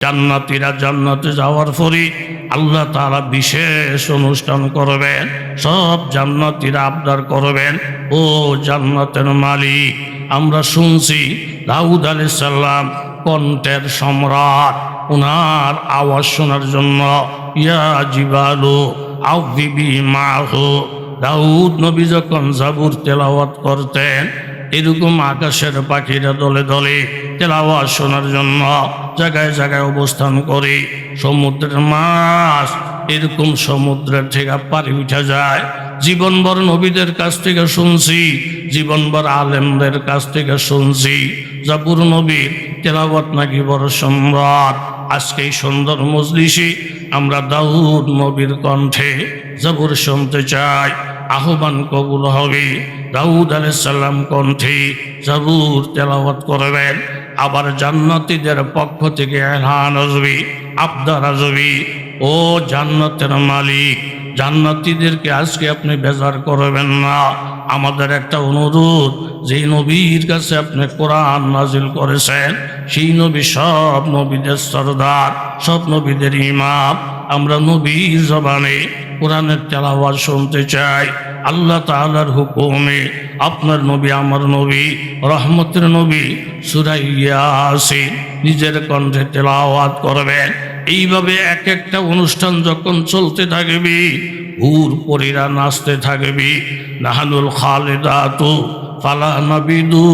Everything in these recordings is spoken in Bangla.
জান্নাতীরা জান্নাতে যাওয়ার পরে আল্লাহ তাআলা বিশেষ অনুষ্ঠান করবেন। সব জান্নাতীরা আবদার করবেন, ও জান্নাতের মালিক, আমরা শুনছি দাউদ আলাইহিস সালাম কণ্ঠের সম্রাট, ওনার আওয়াজ শোনার জন্য ইয়া জিবালু আউযিবি মাহু, দাউদ নবী যখন জাবুর তেলাওয়াত করতেন এরকম আকাশের পাখিরা দলে দলে তেলাওয়াত শোনার জন্য জায়গায় জায়গায় অবস্থান করে। সমুদ্রের মাছ এরকম সমুদ্রের থেকে পাড়ি উঠা যায়। জীবনভর নবীদের কাছ থেকে শুনছি, জীবনভর আলেমদের কাছ থেকে শুনছি জাবুর নবীর তেলাওয়াত নাকি বড় সম্রাট। আজকে এই সুন্দর মজলিসে আমরা দাউদ নবীর কণ্ঠে জাবুর শুনতে চাই। আহ্বান কবুল হবে। দাউদ আলাইহিস সালাম কণ্ঠে জাবুর তেলাওয়াত করবেন। আবার জান্নাতীদের পক্ষ থেকে এলান আসবে, আবদার আসবে, ও জান্নাতের মালিক, জান্নাতীদেরকে আজকে আপনি বেজার করবেন না। আমাদের একটা অনুরোধ, যেই নবীর কাছে আপনি কোরআন নাজিল করেছেন সেই নবী সব নবীদের সরদার, সব নবীদের ইমাম। আমরা নবীর জবানে কোরআনের তেলাওয়াত শুনতে চাই। আল্লাহ তাআলার হুকুমে আপনার নবী, আমার নবী, রহমতের নবী সূরা ইয়াসিন নিজের কণ্ঠে তেলাওয়াত করবেন। এইভাবে এক একটা অনুষ্ঠান যখন চলতে থাকবে, হুর পরীরা নাচতে থাকবে। নাহানুল খালিদাতু ফালা নাবিদু,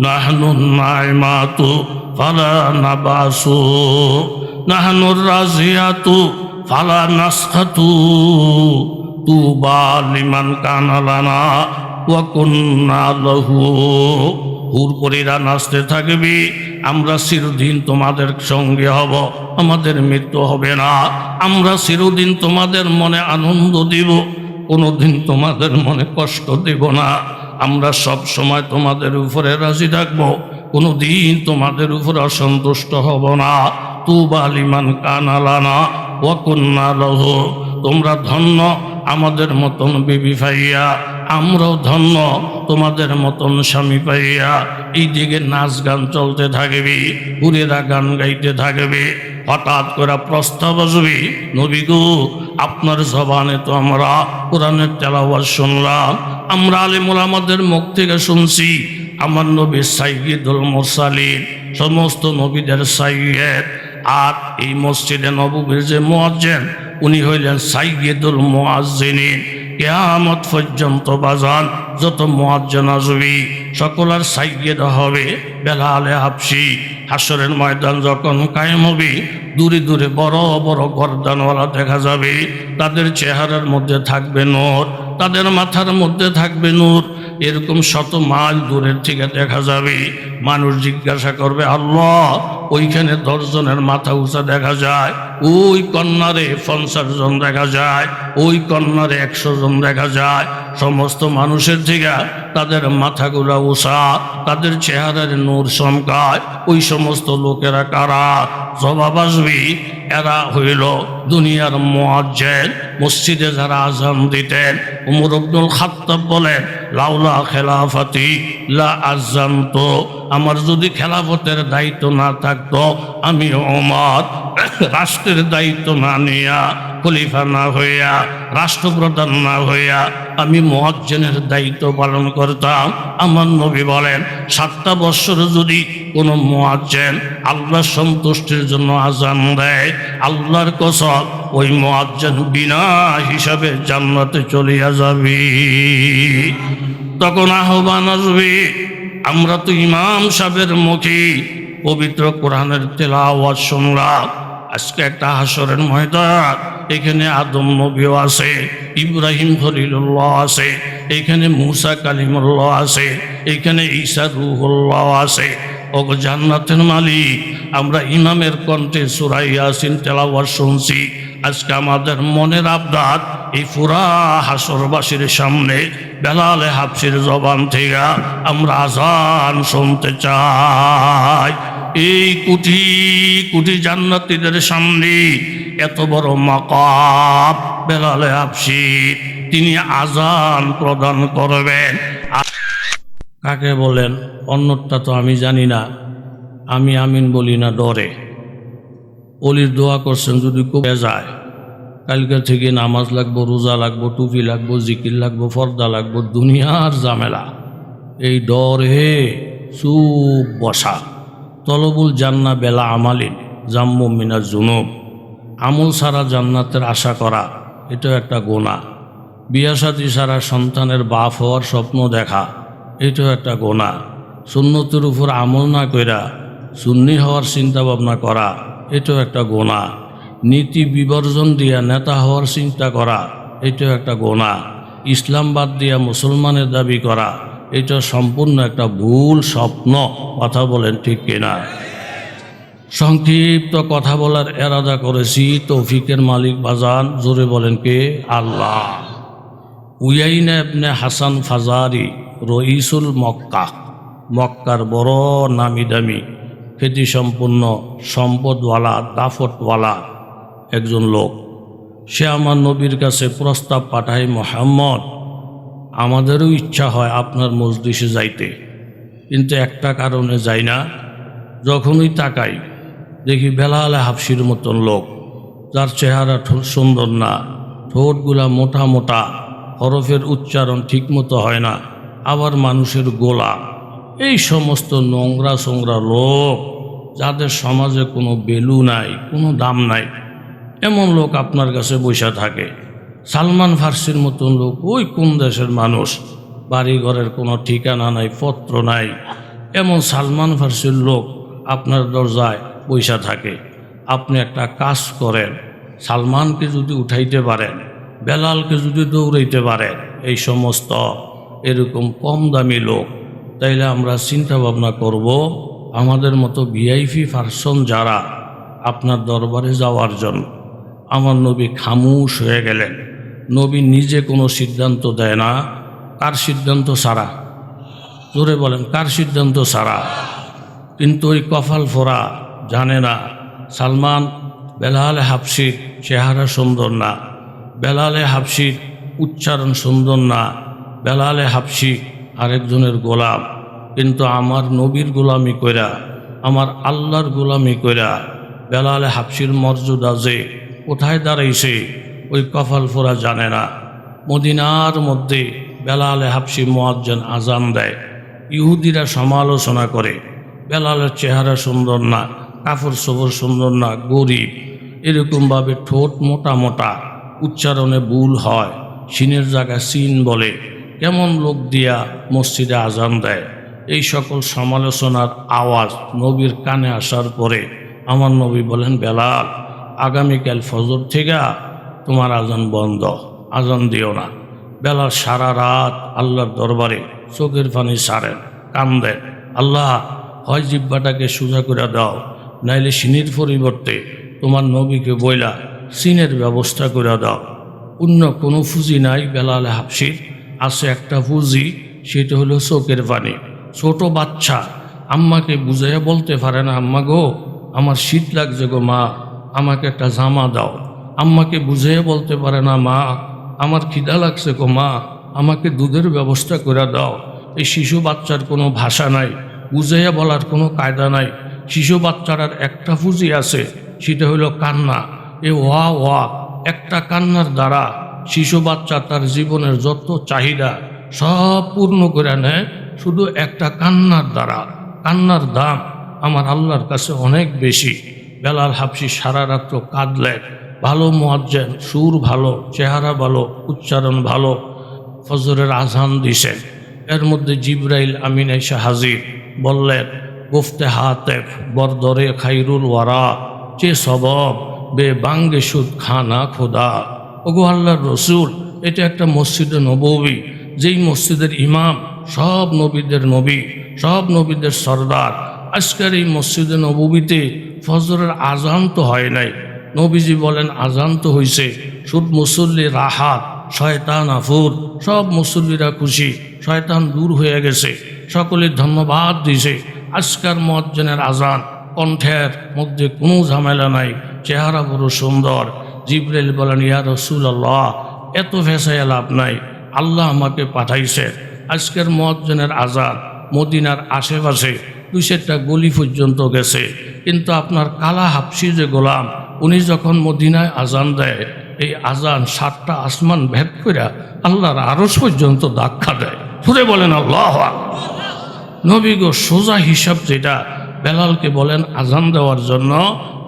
নাহনুন নাইমাতু ফালা নাবাসু, নাহনুর রাজিয়াতু ফালা নাসখাতু, তুবা লিমান কানা লানা ওয়া কুন্না লাহু। হুরপরীরা নাচতে থাকবে, আমরা চিরদিন তোমাদের সঙ্গে হব, আমাদের মৃত্যু হবে না। আমরা চিরদিন তোমাদের মনে আনন্দ দিব, কোনোদিন তোমাদের মনে কষ্ট দেব না। আমরা সব সময় তোমাদের উপরে রাজি থাকবো, কোনোদিন তোমাদের উপরে অসন্তুষ্ট হব না। তুবা লিমান কানা লানা ওয়া কুন্না লাহু। তোমরা ধন্য আমাদের মতন বিবি পাইয়া, আমরাও ধন্য তোমাদের মতন স্বামী পাইয়া। এইদিকে নাচ গান চলতে থাকবে, হুরেরা গান গাইতে থাকবে। হঠাৎ করে প্রস্তাব আসবে, নবী গো, আপনার জবানে তো আমরা কোরআনের তেলাওয়াত শুনলাম, আমরা আলেমুল আমাদের মুখ থেকে শুনছি আমার নবী সাইয়্যিদুল মুরসালিন, সমস্ত নবীদের সাইয়্যিদ। আর এই মসজিদে নববীর যে মুয়াজ্জিন, উনি হইলেন সাইয়্যিদুল মুয়াজ্জিনিন। কিয়ামত পর্যন্ত বাজান যত মুয়াজ্জিন আসবে সকলের সাইয়্যিদ হবে বেলালে হাবশি। হাসরের ময়দান যখন কায়েম হবে, দূরে দূরে বড় বড় গর্দানওয়ালা দেখা যাবে। তাদের চেহারার মধ্যে থাকবে নূর, তাদের মাথার মধ্যে থাকবে নূর। এরকম শত মাইল দূরের থেকে দেখা যাবে। মানুষ জিজ্ঞাসা করবে, আল্লাহ, ওইখানে 10 জনের মাথা উঁচা দেখা যায়, ওই কন্যারে 50 জন দেখা যায়, ওই কন্যারে 100 জন দেখা যায়। সমস্ত মানুষের থেকে তাদের মাথাগুলা উঁচা, তাদের চেহারার নূর চমকায়। ওই সমস্ত লোকেরা কারা? জবাব আসবে, এরা হইল দুনিয়ার মুয়াজ্জিন, মসজিদে যারা আযান দিতেন। উমর ইবনুল খাত্তাব বলেন, লাউলা খেলাফতি লা আযানতু, আমার যদি খেলাফতের দায়িত্ব না থাকতো, আমি ওমর রাষ্ট্রের দায়িত্ব না নিয়া, খলিফা না হইয়া, রাষ্ট্রপ্রধান না হইয়া আমি মুয়াজ্জিনের দায়িত্ব পালন করতাম। আমার নবী বলেন, 7টা বছর যদি কোনো মুয়াজ্জিন আল্লাহর সন্তুষ্টির জন্য আযান দেয়, আল্লাহর কসম ওই মুয়াজ্জিন বিনা হিসাবে জান্নাতে চলিয়া যাবে। তখন আহ্বান আসবে, আমরা তো ইমাম সাহেবের মুখে পবিত্র কোরআনের তেলাওয়াত শুনলাম। আজকে একটা হাসরের ময়দান, এখানে আদম নবীও আছে, ইব্রাহিম খলিলুল্লাহ আছে, এখানে মুসা কালিমুল্লাহ আছে, এখানে ঈসা রূহুল্লাহ আছে। ও জান্নাতের মালিক, আমরা ইমামের কণ্ঠে সূরা ইয়াসিন তেলাওয়াত শুনছি। আজকে আমাদের মনের আবদার, এই পুরা হাসরবাসীর সামনে বেলালে হাবশির জবান থেকে আমরা আযান শুনতে চাই। এই কোটি কোটি জান্নাতীদের সামনে এত বড় মাকাম বেলালে হাবশি, তিনি আযান প্রদান করবেন। কাকে বলেন অন্যটা তো আমি জানি না, আমি আমিন বলি না ডরে। অলির দোয়া করছেন যদি কমে যায়, কালকে থেকে নামাজ লাগবো, রোজা লাগবো, টুপি লাগবো, জিকির লাগবো, পর্দা লাগবো, দুনিয়ার ঝামেলা। এই ডর হে চুপ বসা। তলবুল জান্না বেলা আমালিন জাম্মু মিনা জুনুব। আমল ছাড়া জান্নাতের আশা করা এটাও একটা গুনাহ। বিয়া শাদী ছাড়া সন্তানের বাপ হওয়ার স্বপ্ন দেখা এটাও একটা গুনাহ। সুন্নতের উপর আমল না কইরা সুন্নি হওয়ার চিন্তা ভাবনা করা এটাও একটা গুনাহ। নীতি বিবর্জন দিয়া নেতা হওয়ার চিন্তা করা এটাও একটা গুনাহ। ইসলাম বাদ দিয়া মুসলমানের দাবি করা এটা সম্পূর্ণ একটা ভুল স্বপ্ন। কথা বলেন ঠিক কিনা? সংক্ষিপ্ত কথা বলার এরাদা করেছি। তৌফিকের মালিক বাজান, জোরে বলেন কে? আল্লাহ। উয়াইনা ইবনে হাসান ফাজারি রইসুল মক্কা, মক্কার বড় নামি দামি খ্যাতি সম্পন্ন সম্পদওয়ালা দাফটওয়ালা একজন লোক। সে আমার নবীর কাছে প্রস্তাব পাঠায়, মোহাম্মদ আমাদেরও ইচ্ছা হয় আপনার মজলিসে যাইতে, কিন্তু একটা কারণে যাই না। যখনই তাকাই দেখি বেলাল হাফসির মতন লোক, যার চেহারা সুন্দর না, ঠোঁটগুলা মোটা মোটা, হরফের উচ্চারণ ঠিকমতো হয় না, আবার মানুষের গোলা। এই সমস্ত নোংরা সোংরা লোক, যাদের সমাজে কোনো ভ্যালু নাই, কোনো দাম নাই, এমন লোক আপনার কাছে বসে থাকে। সালমান ফার্সির মতন লোক ওই কোন দেশের মানুষ, বাড়ি ঘরের কোনো ঠিকানা নাই, পত্র নাই, এমন সালমান ফার্সির লোক আপনার দরজায় বসে থাকে। আপনি একটা কাজ করেন, সালমানকে যদি উঠাইতে পারেন, বেলালকে যদি দৌড়াইতে পারেন, এই সমস্ত এরকম কম দামি লোক, তাইলে আমরা চিন্তা ভাবনা করব আমাদের মতো ভিআইপি পার্সন যারা আপনার দরবারে যাওয়ার জন্য। আমার নবী খামোশ হয়ে গেলেন। নবী নিজে কোনো সিদ্ধান্ত দেয় না। কার সিদ্ধান্ত ছাড়া? জোরে বলেন, কার সিদ্ধান্ত ছাড়া? কিন্তু ওই কপাল ফোরা জানে না সালমান বেলাল হাফসির চেহারা সুন্দর না, বেলাল হাফসির উচ্চারণ সুন্দর না, বেলাল হাফসি আরেকজনের গোলাম। কিন্তু আমার নবীর গোলামি কইরা, আমার আল্লাহর গোলামি কইরা বেলাল হাফসির মর্যাদা যে কোথায় দাঁড়াইছে ওই কপাল ফোরা জানে না। মদিনার মধ্যে বেলাল হাফসি মুয়াজ্জিন আজান দেয়, ইহুদিরা সমালোচনা করে বেলালের চেহারা সুন্দর না, কাপড় চোপড় সুন্দর না, গরিব, এরকমভাবে ঠোঁট মোটা মোটা, উচ্চারণে ভুল হয়, সিনের জায়গায় সিন বলে, কেমন লোক দিয়া মসজিদে আজান দেয়। এই সকল সমালোচনার আওয়াজ নবীর কানে আসার পরে আমার নবী বলেন, বেলাল আগামীকাল ফজর থেকে তোমার আজান বন্ধ, আজান দিও না। বেলাল সারা রাত আল্লাহর দরবারে চোখের পানি ছাড়েন, কান্দেন, আল্লাহ হয় জিব্বাটাকে সোজা করে দাও, নাইলে সিনের পরিবর্তে তোমার নবীকে বইলা সিনের ব্যবস্থা করে দাও। অন্য কোনো ফুজি নাই বেলাল হাফসির, আছে একটা ফুজি, সেটা হলো চোখের পানি। ছোট বাচ্চা আম্মাকে বুঝাইয়া বলতে পারে না, আম্মা গো আমার শীত লাগছে গো মা, আমাকে একটা জামা দাও। আম্মাকে বুঝাইয়া বলতে পারে না, মা আমার খিদা লাগছে গো মা, আমাকে দুধের ব্যবস্থা করে দাও। এই শিশু বাচ্চার কোনো ভাষা নাই, বুঝাইয়া বলার কোনো কায়দা নাই। শিশু বাচ্চার একটা ফুজি আছে, সেটা হলো কান্না। এ ওয়া ওয়া একটা কান্নার দ্বারা শিশু বাচ্চা তার জীবনের যত চাহিদা সব পূর্ণ করে নেয়, শুধু একটা কান্নার দ্বারা। কান্নার দাম আমার আল্লাহর কাছে অনেক বেশি। বেলাল হাফসি সারা রাত্র কাঁদলেন। ভালো মুয়াজ্জিন, সুর ভালো, চেহারা ভালো, উচ্চারণ ভালো। ফজরের আজান দিছেন, এর মধ্যে জিবরাইল আমিন এসে হাজির, বললেন, গুফতে হাতেফ বরদরে খাইরুল ওয়ারা, চে সবব বে বাঙ্গে সুদ খানা খোদা। ওগো আল্লাহর রসুল, এটা একটা মসজিদে নববী, যেই মসজিদের ইমাম সব নবীদের নবী, সব নবীদের সর্দার। আজকের এই মসজিদে নববীতে ফজরের আজান তো হয় নাই। নবীজি বলেন, আজান তো হয়েছে, সুদ মুসল্লি রাহাত, শয়তান আফুর, সব মুসল্লিরা খুশি, শয়তান দূর হয়ে গেছে, সকলে ধন্যবাদ দিছে। আজকের মুয়াজ্জিনের আজান, কণ্ঠের মধ্যে কোনো ঝামেলা নাই, চেহারা বড় সুন্দর। জিবরাইল বলেন, ইয়া রাসূলুল্লাহ, এত ভেসায় লাভ নাই, আল্লাহ আমাকে পাঠাইছে। আজকের মুয়াজ্জিনের আজান মদিনার আশেপাশে 2-4টা গলি পর্যন্ত গেছে, কিন্তু আপনার কালা হাফসি যে গোলাম, উনি যখন মদিনায় আজান দেয়, এই আজান 7টা আসমান ভেদ করে আল্লাহর আরশ পর্যন্ত ধাক্কা দেয়। সুরে বলেন আল্লাহু আকবার। নবী গো সোজা হিসাব যেটা, বেলালকে বলেন আজান দেওয়ার জন্য।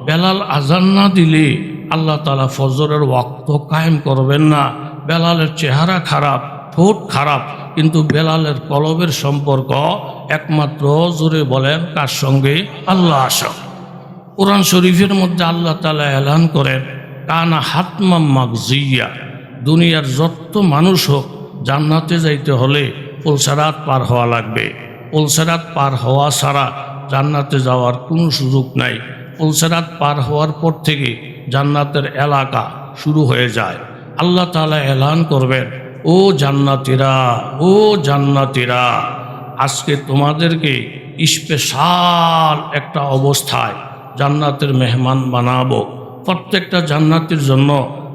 বেলাল আজান না দিলে আল্লাহ তাআলা ফজরের ওয়াক্ত কায়েম করবেন না। বেলালের চেহারা খারাপ, ঠোঁট খারাপ, কিন্তু বেলালের কলবের সম্পর্ক একমাত্র, জোরে বলেন কার সঙ্গে? আল্লাহ সঙ্গে। কোরআন শরীফের মধ্যে আল্লাহ তাআলা এলান করেন, কানা হাতমাম মাগজিয়া, দুনিয়ার যত মানুষ হোক জান্নাতে যাইতে হলে পুলসেরাত পার হওয়া লাগবে। পুলসেরাত পার হওয়া ছাড়া জান্নাতে যাওয়ার কোনো সুযোগ নাই। পুলসেরাত পার হওয়ার পর থেকে জান্নাতের এলাকা শুরু হয়ে যায়। আল্লাহ তাআলা এলান করবেন, ও জান্নাতীরা, ও জান্নাতীরা, আজকে তোমাদেরকে স্পেশাল একটা অবস্থায় জান্নাতের মেহমান বানাবো। প্রত্যেকটা জান্নাতের জন্য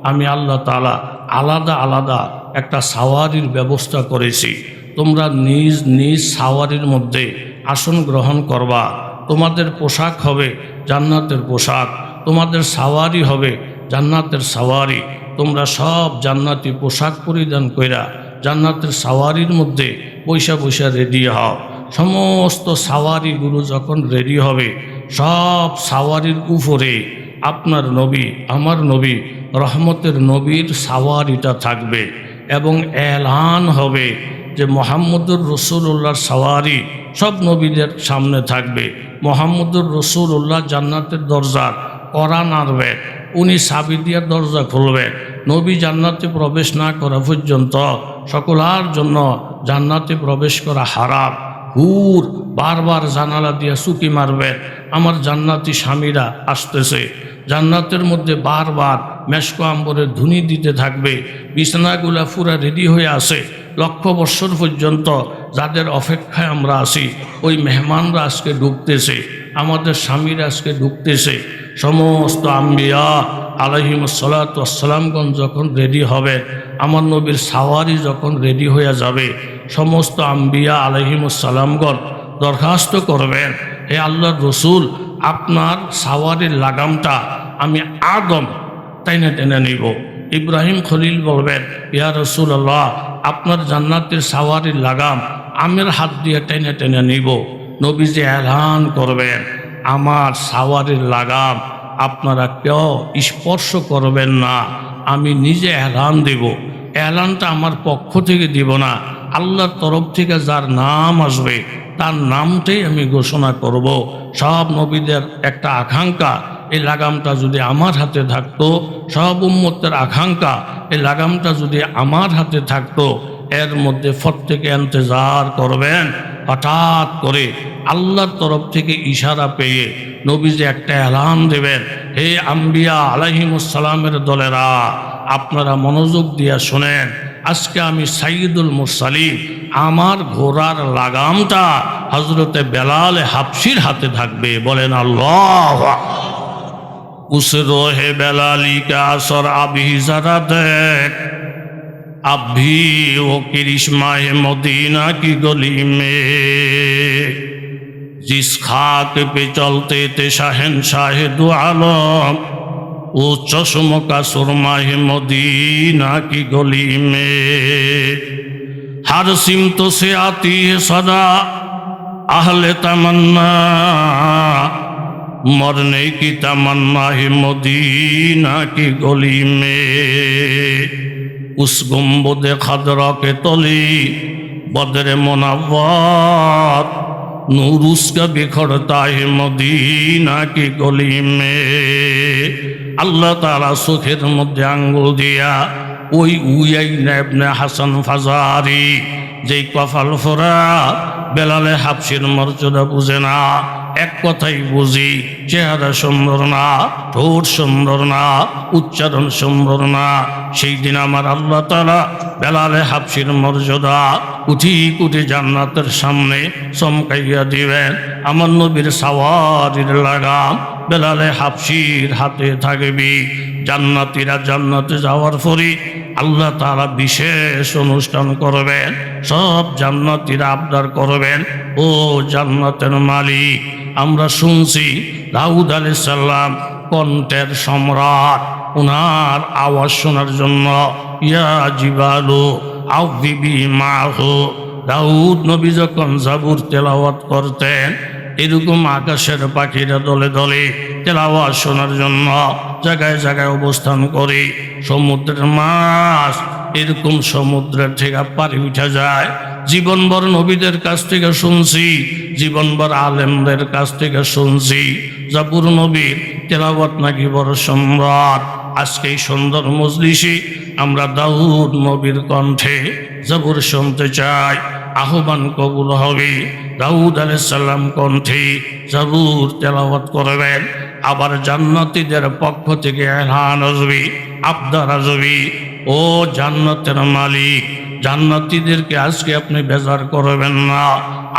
আমি আল্লাহ তাআলা আলাদা আলাদা একটা সাওয়ারির ব্যবস্থা করেছি। তোমরা নিজ নিজ সাওয়ারির মধ্যে আসন গ্রহণ করবা। তোমাদের পোশাক হবে জান্নাতের পোশাক, তোমাদের সাওয়ারি হবে জান্নাতের সাওয়ারি। তোমরা সব জান্নাতি পোশাক পরিধান কইরা জান্নাতের সাওয়ারির মধ্যে পয়সা পয়সা রেডি হও। সমস্ত সাওয়ারিগুলো যখন রেডি হবে, সব সাওয়ারির উপরে আপনার নবী, আমার নবী, রহমতের নবীর সাওয়ারিটা থাকবে এবং এলান হবে যে মোহাম্মদুর রসুল্লাহর সাওয়ারি সব নবীদের সামনে থাকবে। মোহাম্মদুর রসুল্লাহ জান্নাতের দরজার কড়া নাড়বেন, উনি চাবি দিয়ে দরজা খুলবেন। নবী জান্নাতে প্রবেশ না করা পর্যন্ত সকলার জন্য জান্নাতে প্রবেশ করা হারাম। হুর বারবার জানালা দিয়ে চুকি মারবেন, আমার জান্নাতি স্বামীরা আসতেছে। জান্নাতের মধ্যে বারবার মেশক আম্বরের ধুনি দিতে থাকবে। বিছানাগুলা পুরা রেডি হয়ে আসে। 1,00,000 বৎসর পর্যন্ত যাদের অপেক্ষায় আমরা আছি, ওই মেহমানরা আজকে ঢুকতেছে, আমাদের স্বামীরা আজকে ঢুকতেছে। সমস্ত আম্বিয়া আলাইহিমুসসালাতু ওয়াসসালামগণ যখন রেডি হবে, আমার নবীর সাওয়ারি যখন রেডি হয়ে যাবে, সমস্ত আম্বিয়া আলাইহিমুসসালামগণ দরখাস্ত করবেন, হে আল্লাহর রসুল, আপনার সাওয়ারির লাগামটা আমি আদম টাইনে টেনে নিব। ইব্রাহিম খলিল বলবেন, ইয়া রাসূলুল্লাহ, আপনার জান্নাতের সাওয়ারির লাগাম আমের হাত দিয়ে টেনে টেনে নিব। নবীজি এলান করবেন, আমার সাওয়ারির লাগাম আপনারা কেউ স্পর্শ করবেন না, আমি নিজে এলান দেব। এলানটা আমার পক্ষ থেকে দিব না, আল্লাহর তরফ থেকে যার নাম আসবে তার নামটাই আমি ঘোষণা করব। সব নবীদের একটা আকাঙ্ক্ষা, এই লাগামটা যদি আমার হাতে থাকতো, সব উম্মতের আকাঙ্ক্ষা, এই লাগামটা যদি আমার হাতে থাকতো। এর মধ্যে প্রত্যেকে ইন্তজার করবেন, হঠাৎ করে আল্লাহর তরফ থেকে ইশারা পেয়ে নবীজি একটা এলান দেবেন, হে আম্বিয়া আলাইহিমুসসালামের দলেরা, আপনারা মনোযোগ দিয়া শোনেন, আজকে আমি সাইয়্যিদুল মুরসালিন, আমার ঘোড়ার লাগামটা হযরতে বেলাল হাবশির হাতে থাকবে। বলেন আল্লাহু আকবার। उस रोहे बेलाली का असर अभी जरा देख, अब भी वो करिश्माए मदीना की गली में, जिस खाक पे चलते थे शहंशाह दो आलम, वो चश्मों का सुरमाए मदीना की गली में, हर सिमतों से आती है सदा अहले तमन्ना, मरने की तमन्ना है मदीना की गली में, उस गुंबद खदरा के तले बदर मुनव्वर, नूर उसका बिखरता है मदीना की गली में। अल्लाह ताला सुखेर मध्य आंगुल दिया ওই উয়াইন ইবনে হাসান ফাজারি, যেই কপাল ফোরা বেলালে হাবশির মর্যাদা বুঝে না, এক কথাই বুঝি, চেহারা সুন্দর না, ঠোঁট সুন্দর না, উচ্চারণ সুন্দর না। সেই দিন আমার আল্লাহ তাআলা বেলালে হাবশির মর্যাদা কুটি কুটি জান্নাতের সামনে চমকাইয়া দিবেন। আমার নবীর সাওয়ারির লাগাম বেলালে হাবশির হাতে থাকবি। জান্নাতীরা জান্নাতে যাওয়ার পরে আল্লাহ তাআলা বিশেষ অনুষ্ঠান করবেন। সব জান্নাতীরা আবদার করবেন, ও জান্নাতের মালিক, আমরা শুনছি দাউদ আলাইহিস সালাম কণ্ঠের সম্রাট, ওনার আওয়াজ শোনার জন্য ইয়া জিবালু আউযিবি মাহু, দাউদ নবী যখন জাবুর তেলাওয়াত করতেন এরকম আকাশের পাখিরা দলে দলে তেলাওয়াত শোনার জন্য জায়গায় জায়গায় অবস্থান করে। সমুদ্রের মাছ এরকম সমুদ্রের থেকে পারি উঠা যায়। জীবনভর নবীদের কাছ থেকে শুনছি, জীবনভর আলেমদের কাছ থেকে শুনছি জাবুর নবীর তেলাওয়াত নাকি বড় সম্রাট। আজকে এই সুন্দর মজলিসে আমরা দাউদ নবীর কণ্ঠে জাবুর শুনতে চাই। আহ্বান কবুল হবে। দাউদ আলাইহিস সালাম কণ্ঠে জাবুর তেলাওয়াত করবেন। আবার জান্নাতীদের পক্ষ থেকে এলান আসবে, আবদার আসবে, ও জান্নাতের মালিক, জান্নাতীদেরকে আজকে আপনি বেজার করবেন না।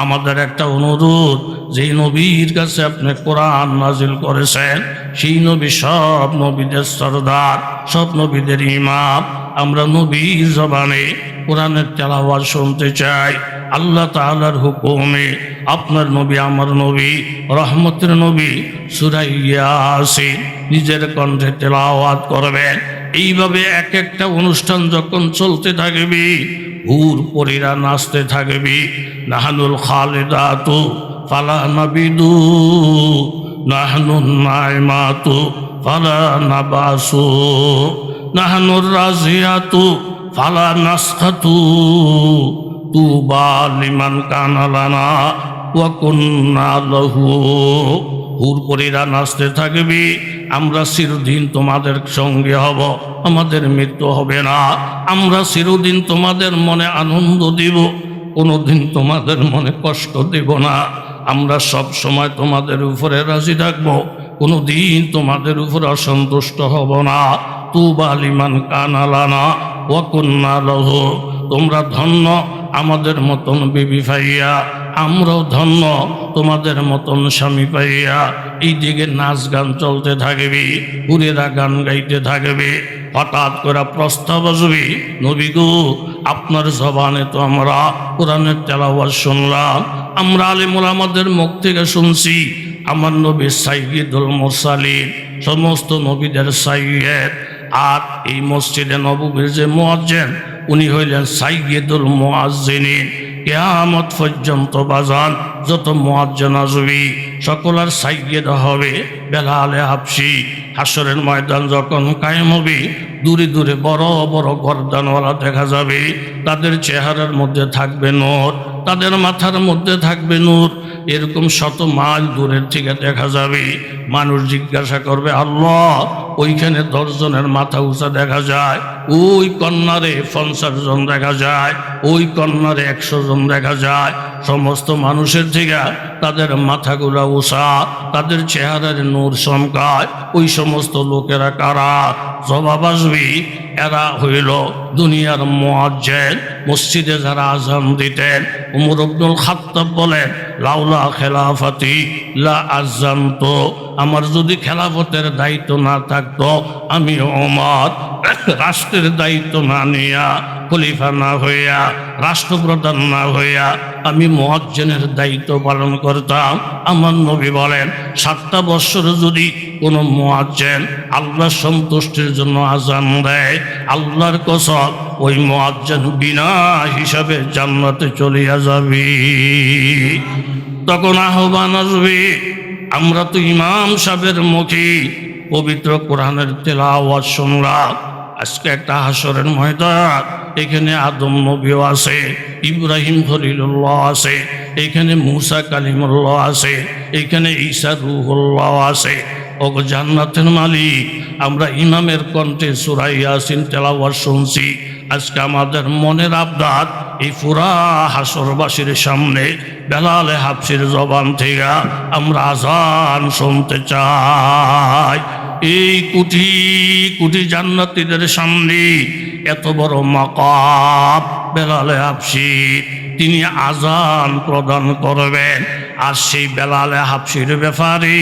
আমাদের একটা অনুরোধ, যেই নবীর কাছে আপনি কোরআন নাজিল করেছেন সেই নবী সব নবীদের সরদার, সব নবীদের ইমাম। আমরা নবীর জবানে কোরআনের তেলাওয়াত শুনতে চাই। আল্লাহ তাআলার হুকুমে আপনার নবী, আমার নবী, রহমতের নবী সূরা ইয়াসিন নিজের কণ্ঠে তেলাওয়াত করবেন। এইভাবে এক একটা অনুষ্ঠান যখন চলতে থাকবে, হুর পরীরা নাচতে থাকবে। নাহানুল খালিদাতু ফালা নাবিদু, নাহনুন নাইমাতু ফালা নাবাসু, নাহনুর রাজিয়াতু ফালা নাসখাতু, তুবা লিমান কানা লানা ওয়া কুন্না লাহু। হুরপরীরা নাচতে থাকবে, আমরা চিরদিন তোমাদের সঙ্গে হব, আমাদের মৃত্যু হবে না। আমরা চিরদিন তোমাদের মনে আনন্দ দিব, কোনোদিন তোমাদের মনে কষ্ট দেব না। আমরা সব সময় তোমাদের উপরে রাজি থাকবো, কোনোদিন তোমাদের উপরে অসন্তুষ্ট হব না। তুবা লিমান কানা লানা ওয়া কুন্না লাহু। তোমরা ধন্য আমাদের মতন বিবি পাইয়া, আমরাও ধন্য তোমাদের মতন স্বামী পাইয়া। এই দিকে নাচ গান চলতে থাকবে, হুরেরা গান গাইতে থাকবে। হঠাৎ করে প্রস্তাব আসবে, নবী গো, আপনার জবানে তো আমরা কোরআনের তেলাওয়াত শুনলাম, আমরা আলেমুল আমাদের মুখ থেকে শুনছি আমার নবী সাইয়্যিদুল মুরসালিন, সমস্ত নবীদের সাইয়্যিদ। আর এই মসজিদে নববীর যে মুয়াজ্জিন, উনি হইলেন সাইয়্যিদুল মুয়াজ্জিনিন। কিয়ামত পর্যন্ত বাজান যত মুয়াজ্জিন আসবে সকলের সাইয়্যিদ হবে বেলালে হাবশি। হাসরের ময়দান যখন কায়েম হবে, দূরে দূরে বড় বড় গর্দানওয়ালা দেখা যাবে। তাদের চেহারার মধ্যে থাকবে নূর, তাদের মাথার মধ্যে থাকবে নূর। এরকম শত মাইল দূরের থেকে দেখা যাবে। মানুষ জিজ্ঞাসা করবে, আল্লাহ, ওইখানে 10 জনের মাথা উঁচা দেখা যায়, ওই কন্যারে 50 জন দেখা যায়, ওই কন্যারে 100 জন দেখা যায়। সমস্ত মানুষের থেকে তাদের মাথাগুলা উঁচা, তাদের চেহারার নূর চমকায়। ওই সমস্ত লোকেরা কারা? জবাব আসবে, এরা হইল দুনিয়ার মুয়াজ্জিন। মসজিদে যারা আযান দিতেন, উমর ইবনুল খাত্তাব বলেন, লাউলা খেলাফতি লা আযানতু, আমার যদি খেলাফতের দায়িত্ব না থাকতো, আমি ওমর রাষ্ট্রের দায়িত্ব না নিয়া, খলিফা না হইয়া, রাষ্ট্রপ্রধান না হইয়া আমি মুয়াজ্জিনের দায়িত্ব পালন করতাম। আমার নবী বলেন, 7টা বছর যদি কোনো মুয়াজ্জিন আল্লাহর সন্তুষ্টির জন্য আযান দেয়, আল্লাহর কসম ওই মুয়াজ্জিন বিনা হিসাবে জান্নাতে চলিয়া যাবে। তখন আহ্বান আসবে, আমরা তো ইমাম সাহেবের মুখে পবিত্র কোরআনের তেলাওয়াত শুনলাম। আজকে একটা হাসরের ময়দান, এখানে আদম নবীও আছে, ইব্রাহিম খলিলুল্লাহ আছে, এখানে মুসা কালিমুল্লাহ আছে, এখানে ঈসা রূহুল্লাহ আছে। ও জান্নাতের মালিক, আমরা ইমামের কণ্ঠে সূরা ইয়াসিন তেলাওয়াত শুনছি। আজকে আমাদের মনের আবদার, এই পুরা হাসরবাসীর সামনে বেলালে হাবশির জবান থেকে আমরা আযান শুনতে চাই। এই কোটি কোটি জান্নাতীদের সামনে এত বড় মাকাম বেলালে হাবশি, তিনি আযান প্রদান করবেন। আর সেই বেলালে হাবশির ব্যাপারে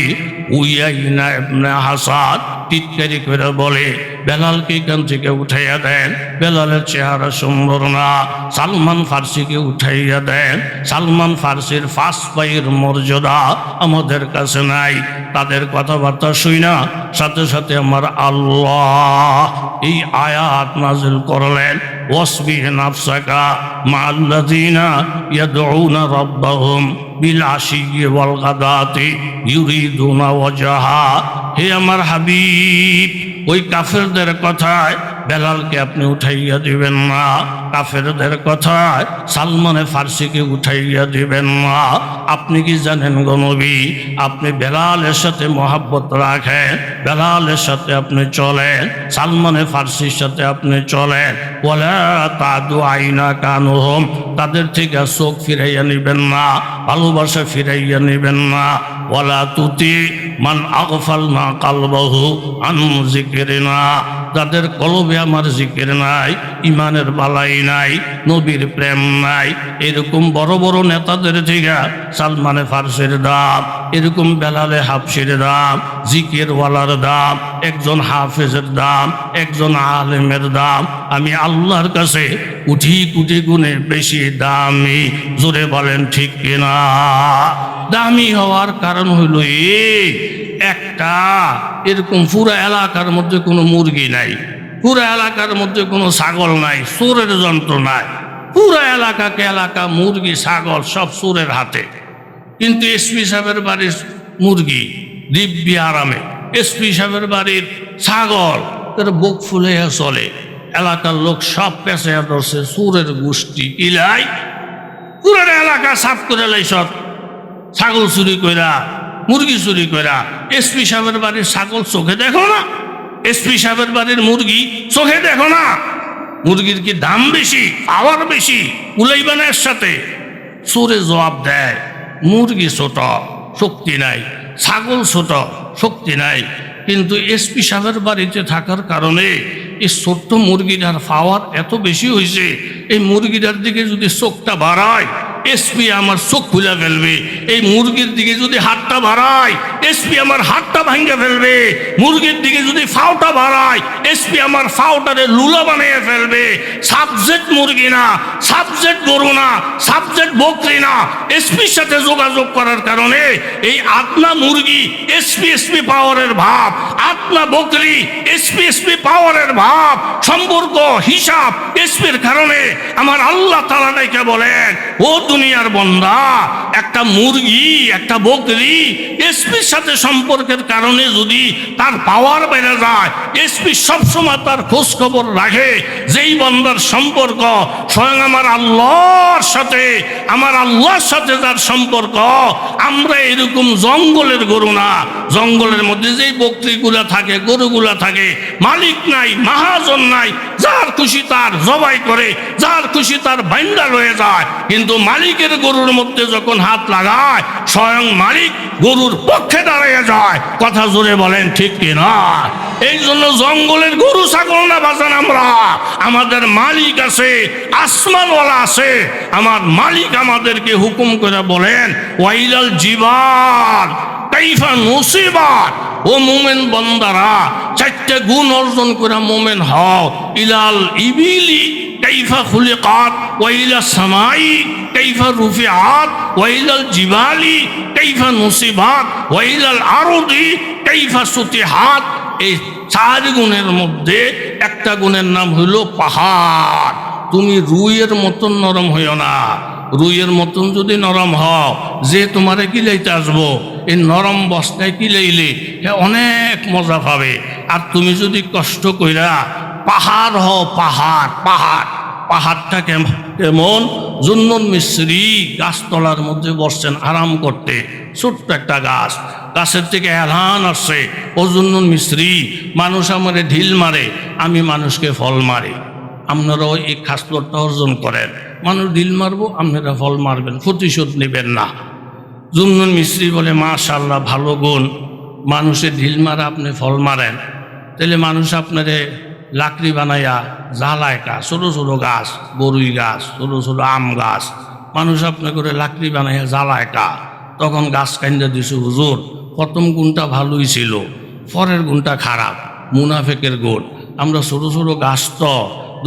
উয়াইনা ইবনে হাসান টিটকারি করে বলে, বেলালকে এখান থেকে উঠাইয়া দেন, বেলালের চেহারা সুন্দর না। সালমান ফার্সিকে উঠাইয়া দেন, সালমান ফার্সির ফার্স্ট পায়ের মর্যাদা আমাদের কাছে নাই। তাদের কথাবার্তা শুই না, সাথে সাথে আমার আল্লাহ এই আয়াত নাযিল করলেন, ওয়াসবিহ নাফসাকা মা'আল্লাযীনা ইয়াদউনা রাব্বাহুম বিল আশিয়্যি ওয়াল গাদাতি ইউরিদুনা ওয়াজহা। হে আমার হাবিব, ওই কাফেরদের কথায় বেলালকে আপনি উঠাইয়া দিবেন না, কাফেরদের কথায় সালমানে ফার্সিকে উঠাইয়া দিবেন না। আপনি কি জানেন গো নবী, আপনি বেলালের সাথে মহাব্বত রাখেন, বেলালের সাথে আপনি চলেন, সালমানে ফার্সির সাথে আপনি চলেন। ওয়ালা তাদু আইনা কানুহুম, তাদের থেকে চোখ ফিরাইয়া নিবেন না, ভালোবাসা ফিরাইয়া নিবেন না। ওয়ালা তুতি মান আগফালনা কালবাহু আন যিকরিনা, যাদের কলবে আমার জিকির নাই, ইমানের বালাই নাই, নবীর প্রেম নাই, এরকম বড় বড় নেতাদের থেকে সালমানে ফার্সির দাম, এরকম বেলালে হাফসির দাম, জিকিরওয়ালার দাম, একজন হাফেজের দাম, একজন আলেমের দাম আমি আল্লাহর কাছে কোটি কোটি গুণে বেশি দামি। জোরে বলেন ঠিক কিনা? দামি হওয়ার কারণ হইল এই একটা, এরকম পুরো এলাকার মধ্যে কোনো মুরগি নাই, পুরো এলাকার মধ্যে কোনো ছাগল নাই, চোরের যন্ত্র নাই, পুরো এলাকাকে এলাকা মুরগি ছাগল সব চোরের হাতে। কিন্তু এসপি সাহেবের বাড়ির মুরগি দিব্যি আরামে, এসপি সাহেবের বাড়ির ছাগল তার বুক ফুলে চলে, এলাকার লোক সব পেছে ধরছে চোরের গোষ্ঠী ইলাই, পুরো এলাকা সাফ করে লাই, সব ছাগল চুরি কইরা, মুরগি চুরি কইরা। এসপি সাহেবের বাড়ির ছাগল চোখে দেখো না, এসপি সাহেবের বাড়ির মুরগি চোখে দেখো না? মুরগির কি দাম বেশি, পাওয়ার বেশি, উলাইবানের সাথে? চোরে জবাব দেয়, মুরগি ছোট, শক্তি নাই, ছাগল ছোট, শক্তি নাই। কিন্তু এসপি সাহেবের বাড়িতে থাকার কারণে এই ছোট্ট মুরগিটার পাওয়ার এত বেশি হয়েছে, এই মুরগিটার দিকে যদি চোখটা বাড়ায় এসপি আমার চোখ খুলে ফেলবে, এই মুরগির দিকে যদি হাতটা বাড়ায় এসপি আমার হাতটা ভাঙে ফেলবে, মুরগির দিকে যদি ফাওটা বাড়ায় এসপি আমার ফাওটারে লুলা বানিয়ে ফেলবে। সাবজেক্ট মুরগি না, সাবজেক্ট গরু না, সাবজেক্ট বকরি না, এসপির সাথে যোগাযোগ করার কারণে এই আত্মা মুরগি এসপি পাওয়ারের ভাব, আত্মা বকরি এসপি পাওয়ারের ভাব, সম্পর্ক হিসাব এসপির কারণে আমার আল্লাহ তাআলা নাকি বলেন, ও দুনিয়ার বন্দা, একটা মুরগি একটা বকরি এসপির সাথে সম্পর্কের কারণে যদি তার পাওয়ার বেড়ে যায়, এসপি সবসময় তার খোঁজ খবর রাখে যেই বন্দার সম্পর্ক স্বয়ং আমার আল্লাহর সাথে, আমার আল্লাহর সাথে যার সম্পর্ক। আমরা এরকম জঙ্গলের গরু না, জঙ্গলের মধ্যে যেই বকরিগুলা থাকে, গরুগুলা থাকে, মালিক নাই, মাহাজন নাই, যার খুশি তার জবাই করে, যার খুশি তার বাইন্দা রয়ে যায়। কিন্তু মালিকের গরুর মধ্যে যখন হাত লাগায় স্বয়ং মালিক গরুর পক্ষে দাঁড়িয়ে যায়। কথা জোরে বলেন ঠিক কিনা? এই জন্য জঙ্গলের গরু ছাগল না বাজান, আমরা আমাদের মালিক আছে, আসমানওয়ালা আছে। আমার মালিক আমাদেরকে হুকুম করে বলেন, ওয়াইলাল জিবাল কাইফা নুসিবাত, ও মোমেন বন্দারা চারটে গুণ অর্জন করে মোমেন হও। ইলাল ইবিলি কাইফা খুলিকাত, ওয়াইলা সামাই কাইফা রুফিআত, ওয়াইলাল জিবালি কাইফা নুসিবাত, ওয়াইলাল আরদি কাইফা সুতিহাত। এই চার গুণের মধ্যে একটা গুণের নাম হইল পাহাড়। তুমি রুইয়ের মতন নরম হইও না, রুইয়ের মতন যদি নরম হও, যে তোমারে কিলাইতে আসবো এই নরম বস্তায় কিলাইলে অনেক মজা পাবে। আর তুমি যদি কষ্ট কইরা পাহাড় হও, পাহাড় পাহাড় পাহাড়টা কেমন? জুন্নুন মিস্রি গাছতলার মধ্যে বসছেন আরাম করতে, ছোট্ট একটা গাছ, গাছের থেকে এলান আসছে, ও জুন্নুন মিস্রি, মানুষ আমারে ঢিল মারে, আমি মানুষকে ফল মারি। আপনারাও এই খাসলতটা অর্জন করেন, মানুষ ঢিল মারবো, আপনারা ফল মারবেন, প্রতিশোধ নেবেন না। জুন্নুন মিস্রি বলে, মাশাআল্লাহ, ভালো গুণ, মানুষের ঢিল মারা আপনি ফল মারেন, তাহলে মানুষ আপনারে লাকড়ি বানাইয়া জ্বালায় কা, ছোটো ছোটো গাছ, বরুই গাছ, ছোটো ছোটো আম গাছ, মানুষ আপনি করে লাকড়ি বানাইয়া জ্বালায় কা। তখন গাছ কাইন্দা দিছে, হুজুর প্রথম গুণটা ভালোই ছিল, পরের গুণটা খারাপ, মুনাফেকের গুণ। আমরা ছোটো ছোটো গাছ তো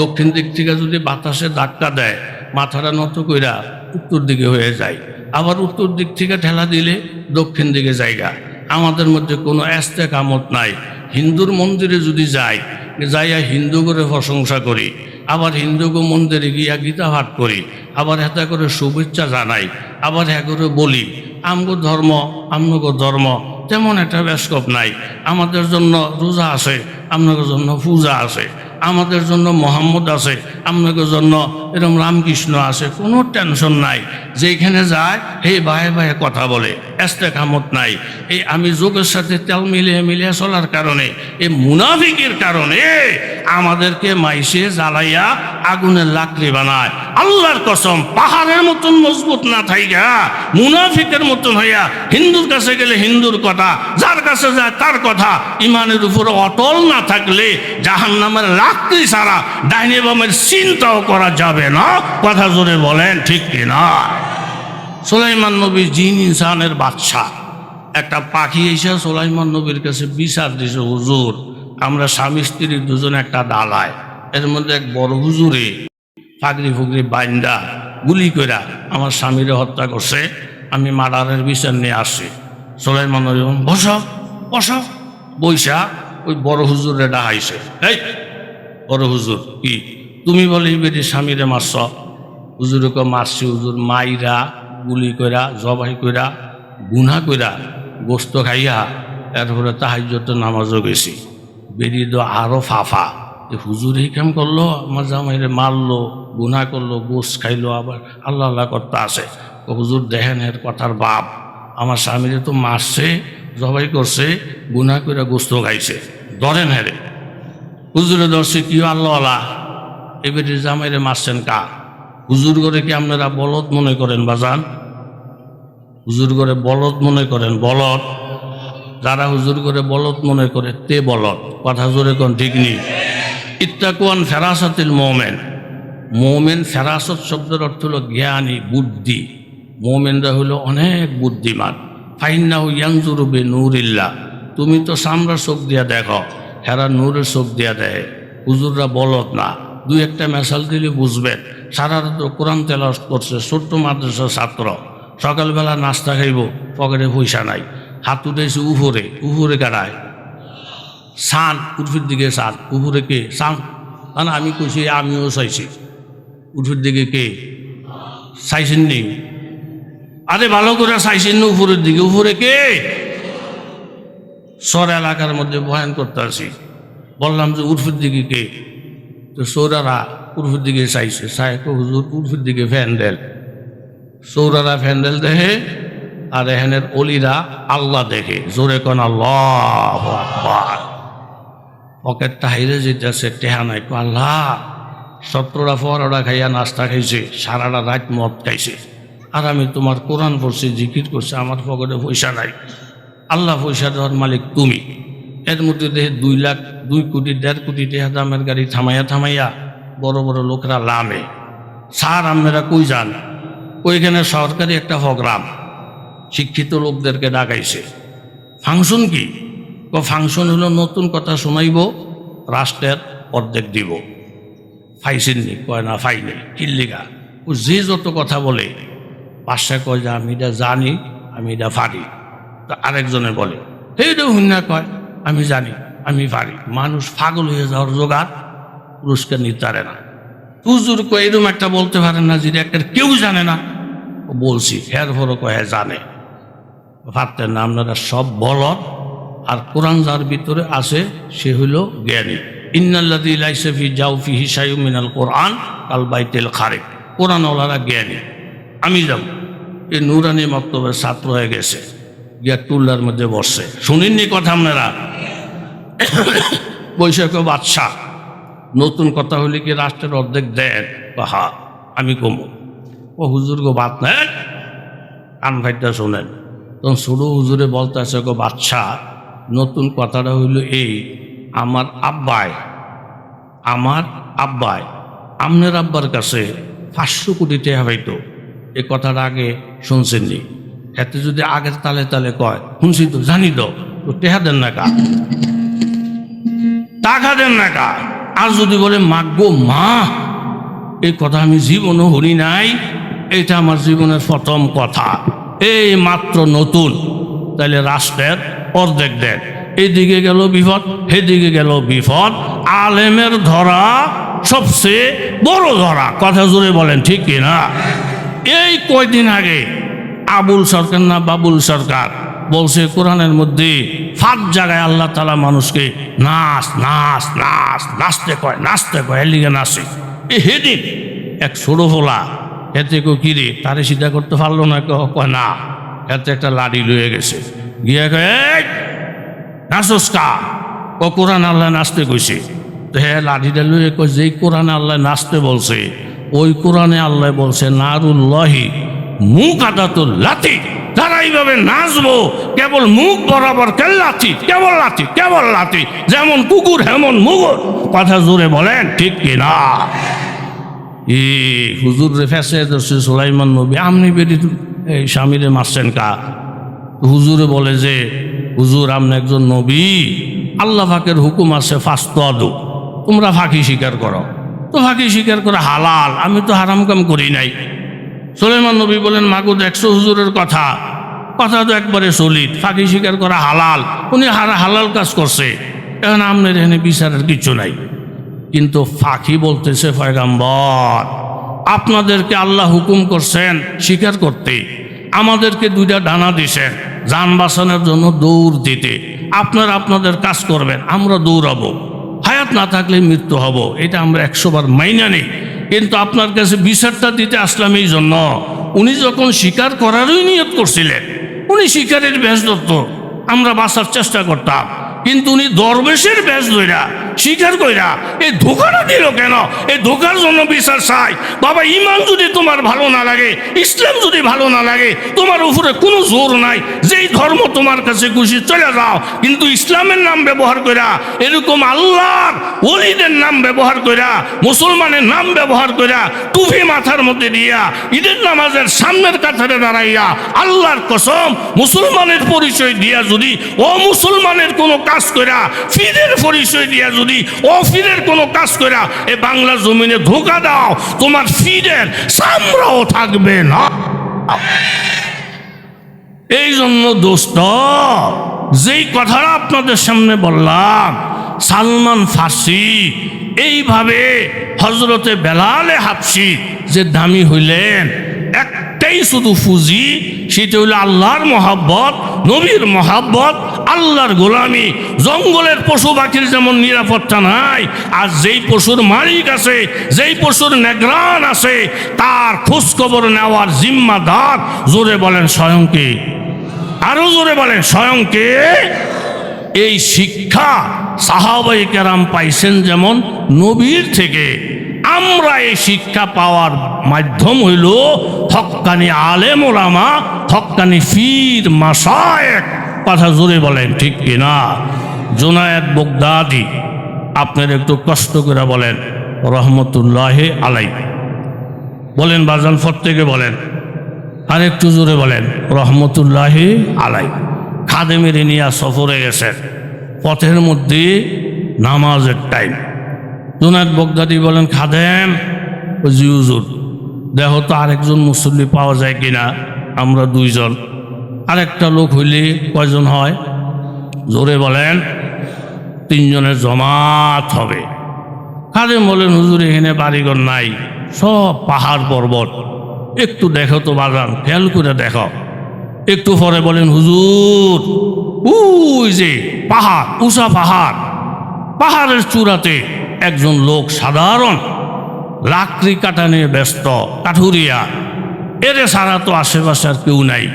দক্ষিণ দিক থেকে যদি বাতাসে ধাক্কা দেয় মাথাটা নত কইরা উত্তর দিকে হয়ে যায়, আবার উত্তর দিক থেকে ঠেলা দিলে দক্ষিণ দিকে জায়গা। আমাদের মধ্যে কোনো ইস্তেকামত নাই। হিন্দুর মন্দিরে যদি যাইয়া হিন্দু করে প্রশংসা করি, আবার হিন্দু মন্দিরে গিয়া গীতা পাঠ করি, আবার হেতা করে শুভেচ্ছা জানাই, আবার হ্যাঁ করে বলি আমগো ধর্ম আমগো ধর্ম, তেমন একটা ব্যাসকপ নাই। আমাদের জন্য রোজা আছে, আপনাদের জন্য পূজা আছে, আমাদের জন্য মোহাম্মদ আছে, আপনাদের জন্য এরকম রামকৃষ্ণ আছে, কোনো টেনশন নাই। যেখানে যায় এই বাহে বাহে কথা বলে, ইস্তেকামত নাই। এই আমি যোগের সাথে তেল মিলিয়ে চলার কারণে, এই মুনাফিকের কারণে আমাদেরকে মাইসে জ্বালাইয়া আগুনের লাকড়ি বানায়। আল্লাহর কসম, পাহাড়ের মতন মজবুত না থাইগা মুনাফিকের মতন হইয়া হিন্দুর কাছে গেলে হিন্দুর কথা, যার কাছে যায় তার কথা, ইমানের উপরে অটল না থাকলে জাহান্নামের লাকড়ি ছাড়া ডাইনে বামের চিন্তাও করা যাবে না। কথা জোরে বলেন, ঠিক কিনা? সুলাইমান নবী জিন ইনসানের বাদশা, একটা পাখি এসে সুলাইমান নবীর কাছে বিচার দিছে, হুজুর আমরা স্বামী স্ত্রী দুজনে একটা ডালায়, এর মধ্যে এক বড় হুজুরে ফাগরি ফুগরি বাইন্দা গুলি কইরা আমার স্বামীরে হত্যা করছে, আমি মার্ডারের বিচার নিয়ে আসছি। সুলাইমান নবী বসা বৈশা ওই বড় হুজুরে ডাহাইছে, এই বড় হুজুর কি তুমি বলে বেরি স্বামীরে মারছ? হুজুরকে মারছি হুজুর, মাইরা গুলি কইরা জবাই কইরা গুনা কইরা গোস্ত খাইয়া এরপরে তাহাজ্জুদের নামাজও গেছি। বেরিয়ে তো আরও ফাফা, হুজুর এই কাম করলো, আমার জামাইরে মারলো, গুনা করলো, গোস খাইলো, আবার আল্লাহ আল্লাহ করতে আসে। হুজুর দেখেন এর কথার বাপ, আমার স্বামীরে তো মারছে, জবাই করছে, গুনা করে গোস্ত খাইছে, ধরেন হেরে। হুজুরে ধরছে কি আল্লাহ আল্লাহ, এবারে জামাইরে মারছেন কা? হুজুর করে কি আপনারা বলদ মনে করেন বাজান? হুজুর করে বলদ মনে করেন? বলদ যারা হুজুর করে বলদ মনে করে তে বলদ। কথা জোরে কোন ঠিক নেই। ইত্তাকুয়ান ফেরাসাতিল মোমেন, মোমেন ফেরাসত শব্দের অর্থ হলো জ্ঞানী, বুদ্ধি। মোমেনরা হলো অনেক বুদ্ধিমান। ফাইন্নাহু ইয়ানজুরু বিনূরিল্লাহ, তুমি তো সামরার চোখ দিয়া দেখো, হেরা নূরের চোখ দিয়া দেয়। হুজুররা বলদ না। দুই একটা মেশাল দিলে বুঝবেন। সারা রাত কোরআন তেলাওয়াত করছে, ছোট্ট মাদ্রাসার ছাত্র, সকালবেলা নাস্তা খাইব, পকেটে পয়সা নাই, হাত উঠেছে উপরে কাটায় সান, উর্ফির দিকে সান, উপরে কে সান? না আমি কইছি, আমিও চাইছি। উর্ফির দিকে কে চাইছেন নি? আরে ভালো করে চাইছেন না উপরের দিকে? উপরে কে? সর এলাকার মধ্যে বয়ান করতে আসি, বললাম যে উর্ফির দিকে কে? তো সৌরারা উর্ফির দিকে চাইছে, হুজুর উর্ফির দিকে ফ্যান্ডেল। সৌরারা ফ্যান্ডেল দেখে, আর এখানের অলিরা আল্লাহ দেখে। জোরে কোন আল্লাহু আকবার। পকেটটা হাইরে যেতেছে, টেহা নাই, আল্লাহ 17টা পরোটা খাইয়া নাস্তা খাইছে, সারাটা রাত মদ খাইছে, আর আমি তোমার কোরআন পড়ছি, জিকির করছি, আমার পকেটে পয়সা নাই। আল্লাহ পয়সা দেওয়ার মালিক তুমি। এর মধ্যে দেখে 2 লাখ 2 কোটি 1.5 কোটি টাকা দামের গাড়ি থামাইয়া বড় বড় লোকরা লামে। স্যার আপনারা কই যান? ওইখানে সরকারি একটা প্রোগ্রাম, শিক্ষিত লোকদেরকে ডাকাইছে। ফাংশন কি? ফাংশন হলো নতুন কথা শোনাইব, রাষ্ট্রের অর্ধেক দিব। ফাইসেননি? কয় না ফাইনি। কিল্লিগা? ও যে যত কথা বলে, পাশে কয় যে আমি এটা জানি, আমি এটা পারি। তো আরেকজনে বলে এইটা হুন্না, কয় আমি জানি, আমি পারি। মানুষ পাগল হয়ে যাওয়ার জোগাড়, পুরস্কার নিতে পারে না। হুজুর কয় এরকম একটা বলতে পারেন না যেটা একটা কেউ জানে না? বলছি, হের ভরো কয়ে জানে। ভাবতেন না আপনারা সব বলদ, আর কোরআন যার ভিতরে আছে সে হইল জ্ঞানী। ইন্নাল্লাযী লাইসা ফি জাওফিহি শাইউম মিনাল কোরআন কাল বাইতিল খারিব। কোরআনওয়ালারা জ্ঞানী। আমি যাব, এই নুরানি মক্তবের ছাত্র হয়ে গেছে, গিয়া টুল্লার মধ্যে বসছে। শুনেননি কথা আপনারা? বৈশাখ বাদশাহ, নতুন কথা হলে কি রাষ্ট্রের অর্ধেক দেন? হা, আমি কমু। ও হুজুর গো বাত নাই, কান ভাইটা শোনেন। তখন ছোটো হুজুরে বলতেছে, গো বাদশাহ, নতুন কথাটা হইল এই, আমার আব্বাই আমনের আব্বার কাছে 500 কোটি টাকা পাইতো। এ কথাটা আগে শুনছেননি? এতে যদি আগের তালে তালে কয় শুনছি তো, জানি তো, টেহা দেন না কা? তা টাকা দেন না কা। আর যদি বলে মাগো মা, এই কথা আমি জীবনও শুনি নাই, এটা আমার জীবনের প্রথম কথা, এই মাত্র নতুন, তাহলে রাষ্ট্রের অর্ধেক দেন। এদিকে গেল বিপদ, সেদিকে গেল বিপদ। আলেমের ধরা সবচেয়ে বড় ধরা, কথা জোরে বলেন ঠিক কিনা? এই কয়দিন আগে আবুল সরকার না বাবুল সরকার বলছে কোরআনের মধ্যে 5 জায়গায় আল্লাহ তাআলা মানুষকে নাচ নাচ নাচ নাচতে কয় এর লিগে নাচে। হেদিন এক ছোট ফোলা এতে কিরে তারে সিধা করতে পারলো না, কয় না, এতে একটা লাঠি লয়ে গেছে, গিয়ে কয় নাচস কা, ও কোরআন আল্লাহ নাচতে কইছে। তো হ্যাঁ, লাঠিটা লয়ে কয় যেই কোরআনে আল্লাহ নাচতে বলছে ওই কোরআনে আল্লাহ বলছে নারুল্লাহি মুখ আদাতুল লাঠি, তারা এইভাবে নাচবো কেবল মুখ বরাবর, কেবল লাঠি, যেমন কুকুর হেমন মুগুর, কথা জোরে বলেন ঠিক কিনা? হুজুর রে ফেসে ধরছে সুলাইমান নবী, আমনি বেরি এই স্বামীরে মারছেন কা? হুজুরে বলে যে হুজুর আপনি একজন নবী, আল্লাহ পাকের হুকুম আছে ফাস্তাদু, তোমরা ফাঁকি স্বীকার করো। তো ফাঁকি স্বীকার করে হালাল, আমি তো হারাম কাম করি নাই। সুলাইমান নবী বলেন মাগো দেখছো হুজুরের কথা তো একবারে সলিড, ফাঁকি স্বীকার করা হালাল, উনি হালাল কাজ করছে, এখন আপনার এখানে বিচারের কিছু নাই। কিন্তু ফাঁকি বলতেছে পয়গাম্বর আপনাদেরকে আল্লাহ হুকুম করছেন স্বীকার করতে, আমাদেরকে 2টা ডানা দিছেন যান বাঁচানোর জন্য দৌড় দিতে, আপনারা আপনাদের কাজ করবেন, আমরা দৌড়াবো, হায়াত না থাকলে মৃত্যু হব, এটা আমরা 100 বার মাইনা নেই। কিন্তু আপনার কাছে বিচারটা দিতে আসলাম এই জন্য, উনি যখন স্বীকার করারই নিয়ত করছিলেন, উনি স্বীকারের বেশ ধরত, আমরা বাঁচার চেষ্টা করতাম, কিন্তু উনি দরবেশের বেশ ধইরা স্বীকার কইরা এই ধোকাটা দিল কেন? এই ধোকার জন্য বিচার চাই। বাবা, ইমান যদি তোমার ভালো না লাগে, ইসলাম যদি ভালো না লাগে, তোমার উপরে কোনো জোর নাই, যেই ধর্ম তোমার কাছে খুশি চলে যাও, কিন্তু ইসলামের নাম ব্যবহার কইরা, এরকম আল্লাহর ওলিদের নাম ব্যবহার কইরা, মুসলমানের নাম ব্যবহার কইরা, টুপি মাথার মধ্যে দিয়া ঈদের নামাজের সামনের কাতারে দাঁড়াইয়া আল্লাহর কসম মুসলমানের পরিচয় দিয়া যদি অমুসলমানের কোনো কাজ কইরা, ফিরের পরিচয় দিয়া যদি অফিরের কোনো কাজ কইরা এ বাংলা জমিনে ধোকা দাও, তোমার ফিরের সামরাও থাকবে না। এই জন্য দোস্ত, যেই কথাটা আপনাদের সামনে বললাম, সালমান ফার্সি এইভাবে হজরতে বেলালে হাবশি যে দামি হইলেন, একটাই শুধু ফুজি, সেটা হইল আল্লাহর মহাব্বত, নবীর মহাব্বত, আল্লাহর গোলামি। জঙ্গলের পশু পাখির যেমন নিরাপত্তা নাই, আর যেই পশুর মালিক আছে, যেই পশুর নেগরান আছে, তার খোঁজখবর নেওয়ার জিম্মাদার জোরে বলেন স্বয়ংকে, আরো জোরে বলেন স্বয়ংকে। এই শিক্ষা সাহাবায়ে কেরাম পাইছেন যেমন নবীর থেকে, আমরা এই শিক্ষা পাওয়ার মাধ্যম হইল হক্কানি আলেম ওলামা, হক্কানি পীর মাশায়েখ, কথা জোরে বলেন ঠিক কিনা? জুনায়েদ বাগদাদি, আপনার একটু কষ্ট করে বলেন রহমতুল্লাহি আলাইহি, বলেন বাজান প্রত্যেকে বলেন, আর একটু জোরে বলেন রহমতুল্লাহি আলাইহি। খাদেমের নিয়া সফরে গেছেন, পথের মধ্যে নামাজের টাইম, জুনায়েদ বাগদাদি বলেন খাদেম, জি হুজুর, দেখো তো আরেকজন মুসল্লি পাওয়া যায় কিনা, আমরা 2 জন, আরেকটা লোক হইলে কয়জন হয়? জোরে বলেন 3 জনের জমাত হবে। খাদেম বলেন হুজুর এখানে বাড়িঘর নাই, সব পাহাড় পর্বত, একটু দেখো তো বাজান, খেয়াল করে দেখো। একটু পরে বলেন হুজুর ওই যে পাহাড়, উষা পাহাড়, পাহাড়ের চূড়াতে একজন লোক সাধারণ লাকড়ি কাটা নিয়ে ব্যস্ত, কাঠুরিয়া, এরে সারা তো আশেপাশে আর কেউ নাই।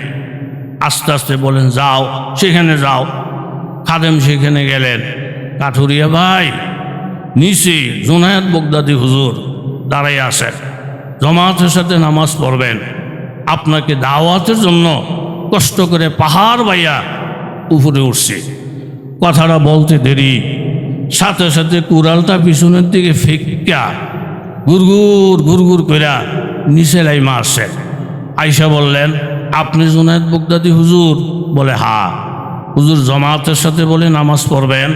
আস্তে আস্তে বলেন যাও, সেখানে যাও। খাদেম সেখানে গেলেন, কাঠুরিয়া ভাই নিচে জুনায়েদ বাগদাদি হুজুর দাঁড়াই আসেন, জমাতের সাথে নামাজ পড়বেন, আপনাকে দাওয়াতের জন্য কষ্ট করে পাহাড় বাইয়া উপরে উঠছে। কথাটা বলতে দেরি, সাথে সাথে কুড়ালটা পিছনের দিকে ফেকা গুরগুর গুরগুর কইরা নিচে লাইমা আসছেন। আইসা বললেন আপনি জুনায়েদ বাগদাদি হুজুর? বলে হা। হুজুর জমাতের সাথে বলে নামাজ পড়বেন?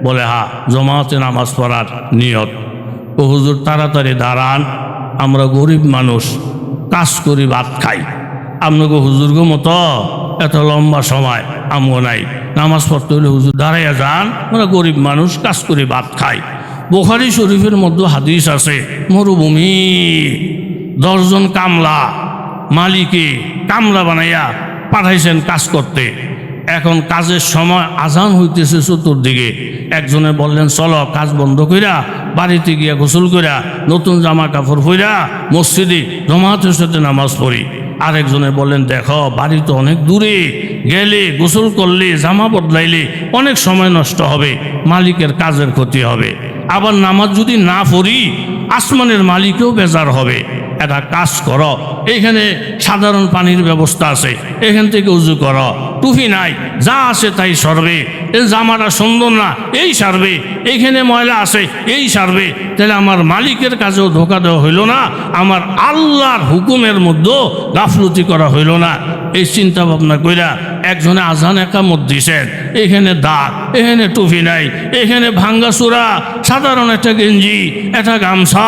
বলে হা জমাতে নামাজ পড়ার নিয়ত। ও হুজুর তাড়াতাড়ি দাঁড়ান, আমরা গরিব মানুষ, কাজ করি ভাত খাই, আপনাকে হুজুরগো মতো এত লম্বা সময় আমগো নাই, নামাজ পড়তে হলে হুজুর দাঁড়াইয়া যান, আমরা গরিব মানুষ কাজ করি ভাত খাই। বুখারী শরীফের মধ্যে হাদিস আছে, মরুভূমি 10 জন কামলা মালিকে কামলা বানাইয়া পাঠাইছেন কাজ করতে। এখন কাজের সময় আজান হইতেছে চতুর্দিকে, একজনে বললেন চলো কাজ বন্ধ কইরা বাড়িতে গিয়া গোসল কইরা নতুন জামা কাপড় পইরা মসজিদে জমাতের সাথে নামাজ পড়ি। আরেকজনে বললেন দেখো বাড়ি তো অনেক দূরে, গেলে গোসল করলে জামা বদলাইলে অনেক সময় নষ্ট হবে, মালিকের কাজের ক্ষতি হবে, আবার নামাজ যদি না পড়ি আসমানের মালিকও বেজার হবে। একটা কাজ করো, এখানে সাধারণ পানির ব্যবস্থা আছে, এখান থেকে উজু করো, টুপি নাই, যা আছে তাই সরবে, এই জামাটা সুন্দর না এই সারবে, এইখানে ময়লা আছে এই সারবে, তাহলে আমার মালিকের কাছেও ধোকা দেওয়া হইল না, আমার আল্লাহর হুকুমের মধ্যেও গাফলতি করা হইল না। এই চিন্তা ভাবনা কইরা একজনে আজান একামত দিছেন, এখানে দাগ, এখানে টুপি নাই, এখানে ভাঙ্গা চূড়া সাধারণ একটা গেঞ্জি একটা গামছা,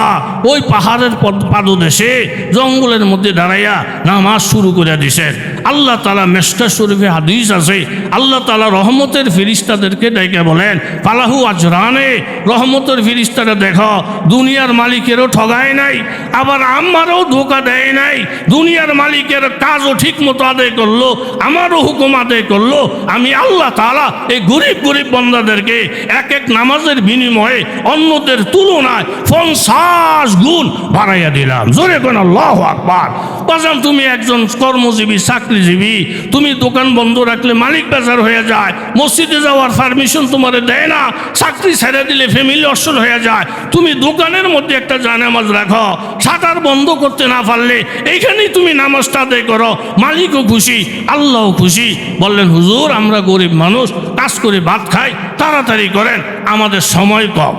ওই পাহাড়ের পাদদেশে জঙ্গলের মধ্যে দাঁড়াইয়া নামাজ শুরু করে দিছেন। আল্লাহ তাআলা মেশকা শরীফে হাদিস আছে, আল্লাহ তাআলা রহমতের ফেরেশতাদেরকে ডেকে বলেন ফালাহু আজরানে, রহমতের ফেরেশতারা দেখো দুনিয়ার মালিকেরও ঠগায় নাই, আবার আমারও ধোকা দেয় নাই, দুনিয়ার মালিকের কাজও ঠিক মতো আদায় করলো, আমারও হুকুম আদায় করলো। আমি আল্লাহ তাআলা এই গরিব গরিব বান্দাদেরকে এক এক নামাজের বিনিময়ে অন্যদের তুলনায় 50 গুণ বাড়াইয়া দিলাম। জোরে কোন আল্লাহু আকবার। বাজান তুমি একজন কর্মজীবী চাকরিজীবী, তুমি দোকান বন্ধ রাখলে মালিক বেজার হয়ে যায়, মসজিদে যাওয়ার পারমিশন তোমারে দেয় না, চাকরি ছেড়ে দিলে ফ্যামিলি অসল হয়ে যায়, তুমি দোকানের মধ্যে একটা জানামাজ রাখো, শাটার বন্ধ করতে না পারলে এইখানেই তুমি নামাজটা আদায় করো, মালিকও খুশি আল্লাহও খুশি। বললেন হুজুর আমরা গরিব মানুষ, কাজ করে ভাত খাই, তাড়াতাড়ি করেন, আমাদের সময় কম।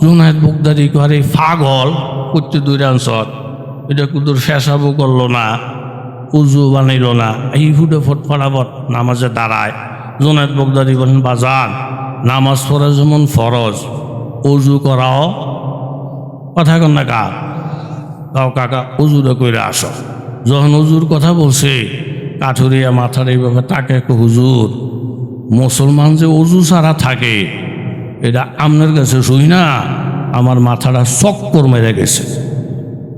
জুনায়েদ বগদাদি করে পাগল করতে 2 রানসর, এটা কুদুর ফেসাবও করলো না, উজু বানাইল না, এই ফুটে ফটাফট নামাজে দাঁড়ায়। জুনায়েদ বগদাদি বলেন বাজান নামাজ পড়া যেমন ফরজ, উজু করাও কথা কন না কা কাও কাকা উজুটা করে আসো। যখন উজুর কথা বলছে কাঠুরিয়া মাথার এইভাবে তাকে হুজুর মুসলমান যে উজু ছাড়া থাকে এটা আপনার কাছে শুই না, আমার মাথাটা চক্কর মেরে গেছে।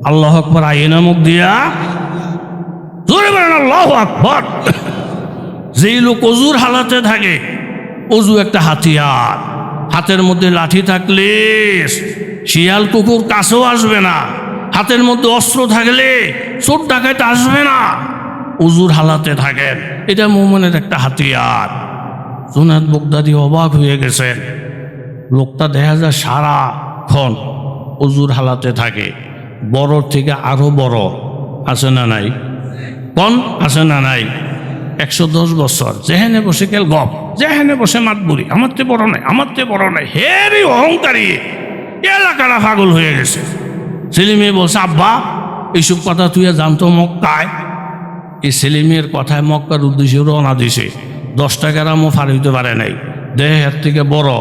আল্লাহ আকবার আইনা মুখ দিয়া জোরে বলেন আল্লাহু আকবার। যেই লোক অজুর হালাতে থাকে, অজু একটা হাতিয়ার, হাতের মধ্যে লাঠি থাকলে শিয়াল কুকুর কাছেও আসবে না, হাতের মধ্যে অস্ত্র থাকলে চোর ডাকাত আসবে না, অজুর হালাতে থাকেন, এটা মুমিনের একটা হাতিয়ার। জুনায়েদ বগদাদি অবাক হয়ে গেছেন, লোকটা দেখা যায় সারাক্ষণ অজুর হালাতে থাকে, বড় থেকে আরো বড় আছে না নাই, কোন আছে না নাই, 110 বছর যেখানে বসে কেল গপ, যেখানে বসে মাতবুরি, আমার তে বড় নাই, আমার তে বড় নাই, হেরি অহংকারী, এলাকাটা পাগল হয়ে গেছে। ছেলে মেয়ে বলছে আব্বা এইসব কথা তুই জানতো মক্কায়, এই ছেলে মেয়ের কথায় মক্কার উদ্দেশ্যে রওনা দিছে, 10 টাকার আমও ফার হইতে পারে নাই, দেহে হাত থেকে বড়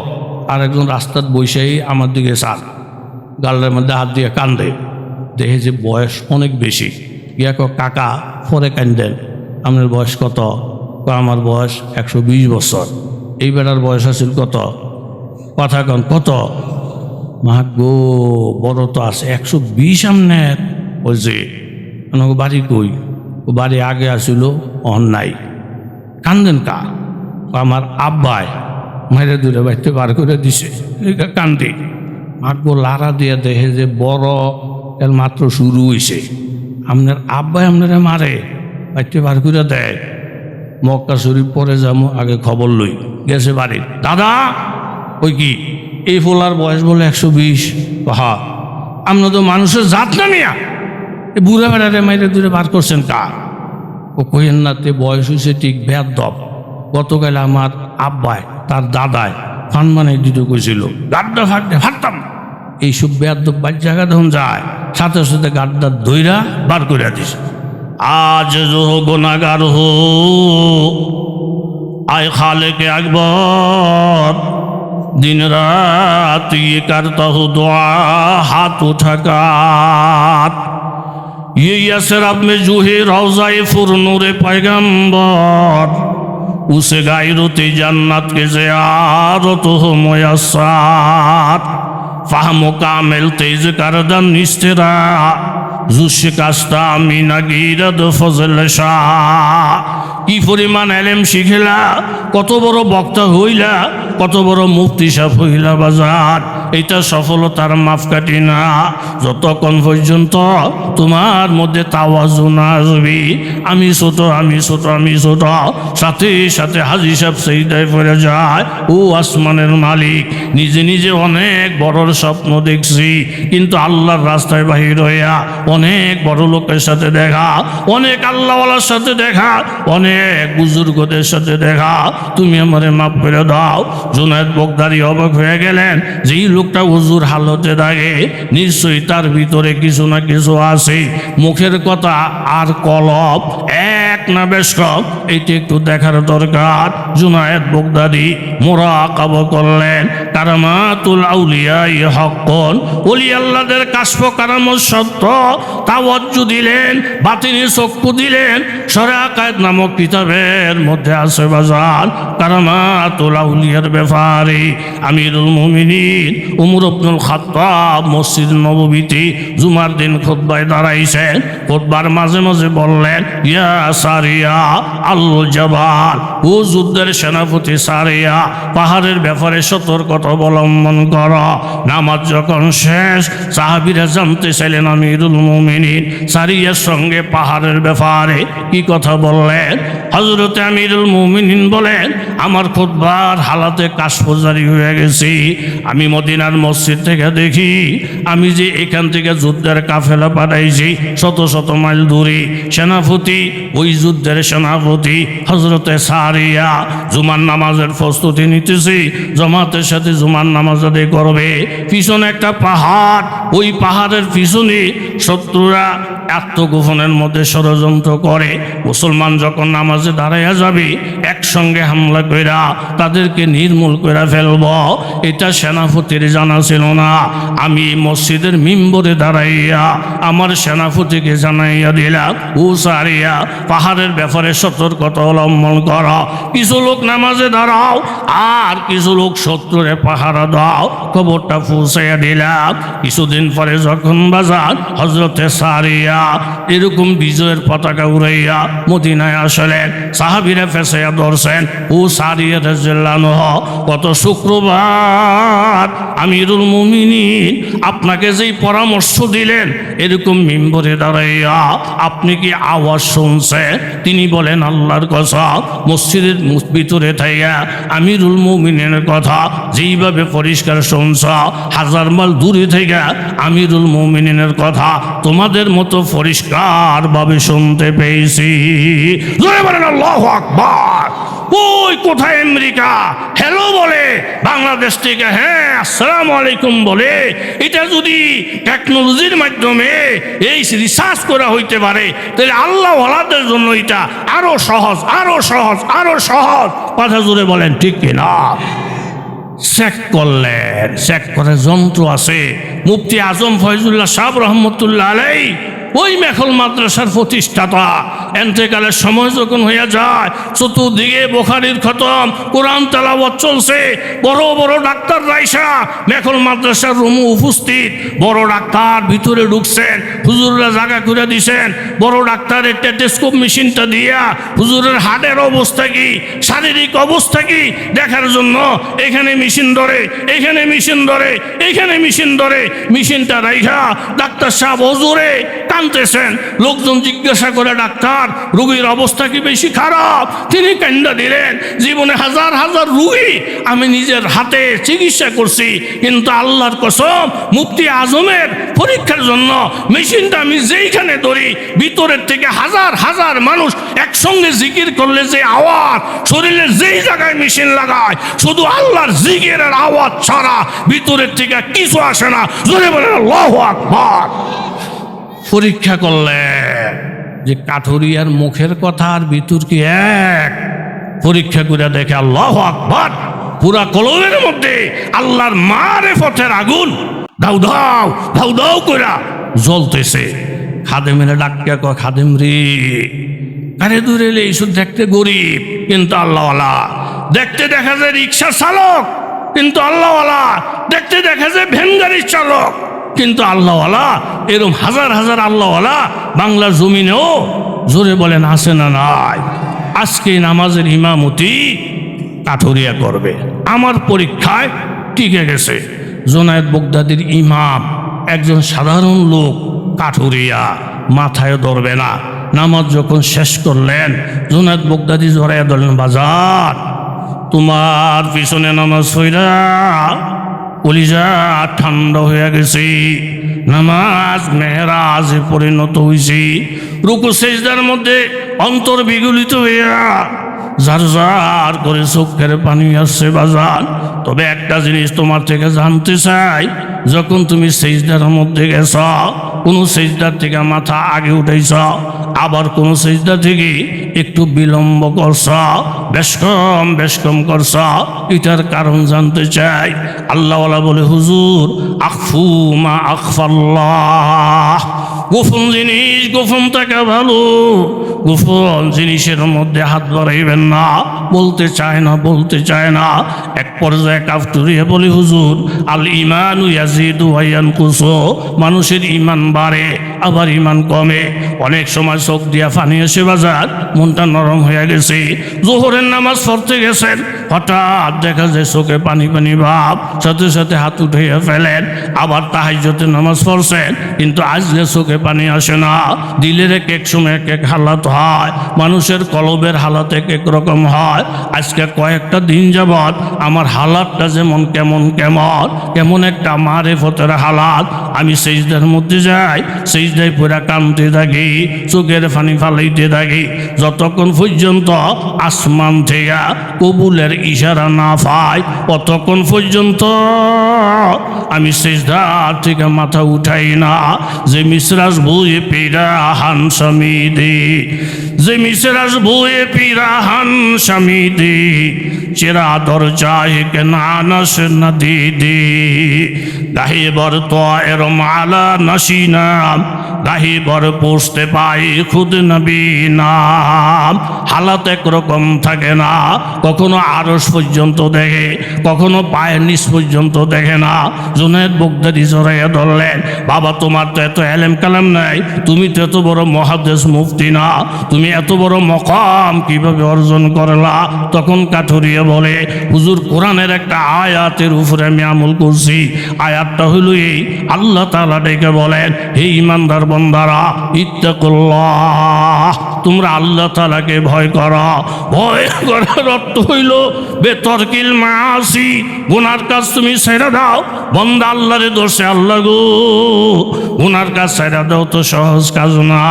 আরেকজন রাস্তার বৈশাই আমার দিকে চাল, গালের মধ্যে হাত দিয়ে কান্দে, দেহে যে বয়স অনেক বেশি, গিয়া কাকা পরে কান্দেন, আপনার বয়স কত? আমার বয়স 120 বছর। এই বেটার বয়স আছিল কত? কথা কন কত? মা গো বড় তো আছে 120 আমনের। বলছে বাড়ি কই? ও বাড়ি আগে আসিল অন নাই। কান্দেন কা? আমার আব্বাই মাইরে দূরে বাড়িতে বার করে দিছে, কান্দি। মাগো লারা দিয়ে দেখে যে বড় এর মাত্র শুরু হয়েছে, আপনার আব্বাই আপনারা মারে বাড়িতে বার করে দেয়। মক্কা শরীফ পরে যাবো, আগে খবর লই। গেছে বাড়ি, দাদা ওই কি এই ফোলার বয়স বলে 120? হা আপনার তো মানুষের জাত না মিয়া, বুড়া বেড়ারে মাইরে দূরে বার করছেন কা? ও কহেন না, তে বয়স হয়েছে ঠিক বেয়াদব। গতকাল আমার আব্বাই তার দাদায় ফান বানাই দিতে কইছিল, গাড্ডা ফাটতে ফাটতাম। এইসব বেয়াদব বাড়ির জায়গা তখন যায়, সাথে সাথে গাড্ডা দইরা বার করে দিস। আজ जो गुनाहगार हो आए खालिक আকবর दिन रात ये करता हूँ दुआ हाथ उठाकर। ये यसरब में जो है रौज़ाए फुरनूर पैगंबर, उसे गायरते जन्नत के ज़ियारत हो मुयस्सर। फ़हम कामिल तेज करदन इस्तिरा जुश कास्ता मीना गिरद फजल शाह। কি পরিমাণ এলেম শিখিলা, কত বড় বক্তা হইলা, কত বড় মুফতি সাহেব হইলা বাজার, এটা সফলতার মাপকাঠি না যতক্ষণ পর্যন্ত তোমার মধ্যে তাওয়াজু না আসবে। আমি ছোট, আমি ছোট, আমি ছোট, সাথে সাথে হাজী সাহেব সেজদায় পড়ে যায়। ও আসমানের মালিক, নিজে নিজে অনেক বড়র স্বপ্ন দেখছি, কিন্তু আল্লাহর রাস্তায় বাহির হইয়া অনেক বড় লোকের সাথে দেখা, অনেক আল্লাহওয়ালার সাথে দেখা, অনেক বুজুর্গদের সাথে দেখা, তুমি আমারে মাফ করে দাও। জুনায়েদ বগদাদি অবাক হয়ে গেলেন যে এই লোকটা হুজুর হালতে থাকে, নিশ্চয়ই তার ভিতরে কিছু না কিছু আছে। মুখের কথা আর কলব এক না বেশ কম, এইটা একটু দেখার দরকার। জুনায়েদ বগদাদি মুরাকাবা করলেন। কারামাতুল আউলিয়া হক্কন, ওলি আল্লাহদের কাশফ কারামত সত্য। তাওয়াজ্জু দিলেন, বাতিনি চক্ষু দিলেন। শরাকাত নামক কিতাবের মধ্যে আছে বাজান কারামাতুল আউলিয়ার ব্যাপারে। আমিরুল মুমিনিন উমর ইবনুল খাত্তাব মসজিদ নববীতে জুমার দিন খুতবায় দাঁড়াইছেন। খুতবার মাঝে মাঝে বললেন, ইয়া সারিয়া আল জাবাল, ও যুদ্ধের সেনাপতি সারিয়া, পাহাড়ের ব্যাপারে সতর্কতা অবলম্বন কর। নামাজ যখন শেষ, সাহাবীরা জানতে চাইলেন আমিরুল মুমিনিন সারিয়ার সঙ্গে পাহাড়ের ব্যাপারে কি কথা বললেন। হযরতে আমিরুল মুমিনিন বলেন, আমার খুতবার হালাতে কাশফ জারি হয়ে গেছি। আমি মদিনার মসজিদ থেকে দেখি, আমি যে এখান থেকে যুদ্ধের কাফেলা পাঠাইছি শত শত মাইল দূরে, সেনাপতি ওই যুদ্ধের সেনাপতি হযরতে সারিয়া জুমার নামাজের প্রস্তুতি নিতেছি, জামাতের সাথে জুমার নামাজ আদায় করবে। পিছনে একটা পাহাড়, ওই পাহাড়ের পিছনে শত্রুরা আত্মগোপনের মধ্যে ষড়যন্ত্র করে। মুসলমান যখন নামাজে দাঁড়াইয়া যাবে, একসঙ্গে হামলা কইরা তাদেরকে নির্মূল কইরা ফেলব, এটা সেনাপতির জানা ছিল না। আমি মসজিদের মিম্বরে দাঁড়াইয়া আমার সেনাপতিকে জানাইয়া দিলাম, ও সারিয়া পাহাড়ের ব্যাপারে সতর্কতা অবলম্বন কর। কিছু লোক নামাজে দাঁড়াও, আর কিছু লোক শত্রুরে পাহারা দাও। খবরটা পৌঁছাইয়া দিলাম। কিছুদিন পরে যখন বাজার হযরতে সারিয়া এরকম বিজয়ের পতাকা উড়াইয়া মদিনায় আসলেন, সাহাবীরা ফেসাইয়া ধরছেন, ও সারিয়া রাদিয়াল্লাহু আনহু, গত শুক্রবার আমিরুল মুমিনিন আপনাকে যেই পরামর্শ দিলেন, এরকম মিম্বরে দাঁড়াইয়া আপনি কি আওয়াজ শুনছেন? তিনি বলেন, আল্লাহর কসম, মসজিদের ভিতরে থাইয়া আমিরুল মুমিনিনের কথা যেইভাবে পরিষ্কার শুনছ, হাজার মাইল দূরে থেকে আমিরুল মুমিনিনের কথা তোমাদের মতো পরিষ্কারভাবে শুনতে পেয়েছি। জোরে বলেন আল্লাহু আকবার। ওই কোথায় আমেরিকা হ্যালো বলে, বাংলাদেশ থেকে হ্যাঁ আসসালামু আলাইকুম বলে, এটা যদি টেকনোলজির মাধ্যমে এই রিসার্চ করা হইতে পারে, তাহলে আল্লাহ ওয়ালাদের জন্য এটা আরো সহজ, আরো সহজ, আরো সহজ। কথা জোরে বলেন ঠিক কিনা? চেক করলেন, চেক করে যন্ত্র আছে। মুফতি আজম ফয়জুল্লাহ সাহেব রহমতুল্লাহ আলাইহি ওই মেখল মাদ্রাসার প্রতিষ্ঠাতা, এন্তেকালের সময় যখন হইয়া যায়, চতুর্দিকে বুখারীর খতম, কোরআন তেলাওয়াত চলছে। বড় বড় ডাক্তার রাইসা মেখল মাদ্রাসার রুমে উপস্থিত। বড় ডাক্তার ভিতরে ঢুকছেন, হুজুররা জায়গা করে দিছেন। বড় ডাক্তারের টেলিস্কোপ মেশিনটা দিয়া হুজুরের হার্টের অবস্থা কি, শারীরিক অবস্থা কি দেখার জন্য এখানে মেশিন ধরে, এখানে মেশিন ধরে, এখানে মেশিন ধরে। মেশিনটা রাইখা ডাক্তার সাহেব হুজুরে কাঁদতেছেন। লোকজন জিজ্ঞাসা করে, ডাক্তার রোগীর অবস্থা কি বেশি খারাপ? তিনি কান্না দিলেন, জীবনে হাজার হাজার রোগী আমি নিজের হাতে চিকিৎসা করছি, কিন্তু আল্লাহর কসম মুফতি আজমের পরীক্ষার জন্য মেশিনটা আমি যেইখানে ধরি, ভিতরের থেকে হাজার হাজার মানুষ একসঙ্গে জিকির করলে যে আওয়াজ, শরীরের যেই জায়গায় মেশিন লাগায় শুধু আল্লাহর জিকিরের আওয়াজ ছাড়া ভিতরের থেকে কিছু আসে না। জোরে বলেন আল্লাহু আকবার। পরীক্ষা করলেন যে কাঠুরিয়ার মুখের কথা আর ভিতর কি এক। পরীক্ষা করে দেখে আল্লাহু আকবার, পুরা কলবের মধ্যে আল্লাহর মারিফতের আগুন দাউ দাউ দাউ দাউ কইরা জ্বলতেছে। খাদেমেরা ডাকিয়া কয়, খাদেম রে, আরে দূরে এলে এইসব দেখতে গরিব কিন্তু আল্লাহওয়ালা, দেখতে দেখা যায় রিক্সা চালক কিন্তু আল্লাহওয়ালা, দেখতে দেখা যায় ভ্যান গাড়ির চালক কিন্তু আল্লাহওয়ালা। এরকম হাজার হাজার আল্লাহওয়ালা বাংলার জমিনেও জোরে বলেন আছে না নাই? আজকে নামাজের ইমামতি কাঠুরিয়া করবে। আমার পরীক্ষায় টিকে গেছে। জোনায়েদ বগদাদির ইমাম একজন সাধারণ লোক, কাঠুরিয়া, মাথায় ধরবে না। নামাজ যখন শেষ করলেন, জোনায়েদ বগদাদি জড়াইয়া ধরলেন, বাজার তোমার পিছনে নামাজ হইরা কলিজা ঠান্ডা হয়ে গেছে, নামাজ মেহরাজে পরিণত হয়েছে, রুকু সেজদার মধ্যে অন্তর বিগলিত হইয়া যার যার করে চোখের পানি আসছে বাজার। তবে একটা জিনিস তোমার থেকে জানতে চাই, যখন তুমি সেজদার মধ্যে গেছ, কোনো সেজদার থেকে মাথা আগে উঠেছ, আবার কোনো সেজদা থেকে একটু বিলম্ব করছ, বেশ কম করছ, এটার কারণ জানতে চাই। আল্লাহওয়ালা বলে, হুজুর আখফু মা আখফাল্লাহ, গোপন জিনিস গোপন থাকা ভালো, গোপন জিনিসের মধ্যে হাত বাড়াইবেন না। বলতে চায় না। এক পর্যায়ে কাফতুরিয়া বলে, হুজুর আল ঈমানু ইয়াজিদু ওয়া ইয়ানকুসু, মানুষের ঈমান বাড়ে আবার ঈমান কমে। অনেক সময় চোখ দিয়া পানি এসে বাজার, মনটা নরম হয়ে গেছে। জোহরের নামাজ পড়তে গেছেন, হঠাৎ দেখা যায় চোখে পানি পানি ভাব, সাথে সাথে হাত উঠাইয়া ফেলেন। আবার তাহাজ্জুদের নামাজ পড়ছেন, কিন্তু আজকে চোখে পানি আসে না। দিলের এক সময় এক হালাত হয়, মানুষের কলবের হালাত এক রকম হয়। আজকে কয়েকটা দিন যাবৎ আমার হালাতটা যেমন কেমন একটা মারিফতের হালাত। আমি সেজদার মধ্যে যাই, সেজদায় পুরা কাঁদতে থাকি, চোখের পানি ফালাইতে থাকি, যতক্ষণ পর্যন্ত আসমান থেকে কবুলের ইশারা না পাই, ততক্ষণ পর্যন্ত আমি সেজদার থেকে মাথা উঠাই না। যে মিসরাজ বইয়ে পিরাহান স্বামীদি, যে মিসরাজ বইয়ে পিরাহান স্বামীদি, চেরা দরজায় কে নানস নদীদি, গাহি বর তো এর মালা নসিনাম, গাহি বর পুষতে পাই খুদ নবী নাম। হালাত একরকম থাকে না, কখনো আরশ পর্যন্ত দেখে, কখনো পায়ের নিচ পর্যন্ত দেখে না। জুনায়েদ বগদাদি জড়াইয়া ধরলেন, বাবা তোমার তো এত এলেম কালাম নাই, তুমি তো এত বড় মুহাদ্দিস মুফতি না, তুমি এত বড় মকাম কিভাবে অর্জন করলা? তখন কাঠুরিয়া বলে, হুজুর কোরআনের একটা আয়াতের উপরে আমি আমল করছি। আয়াতটা হইল এই, আল্লাহ তাআলা ডেকে বলেন, হে ঈমানদার বান্দারা, ইত্তাকুল্লাহ, তোমরা আল্লাহ তাআলাকে ভয় করো। ভয় করার অর্থ হইল বেতরকিল মাসি, গুনার কাজ তুমি ছেড়ে দাও। বান্দা আল্লাহরে দোষে, আল্লাহ গো গুনার কাজ ছেড়ে দাও তো সহজ কাজ না।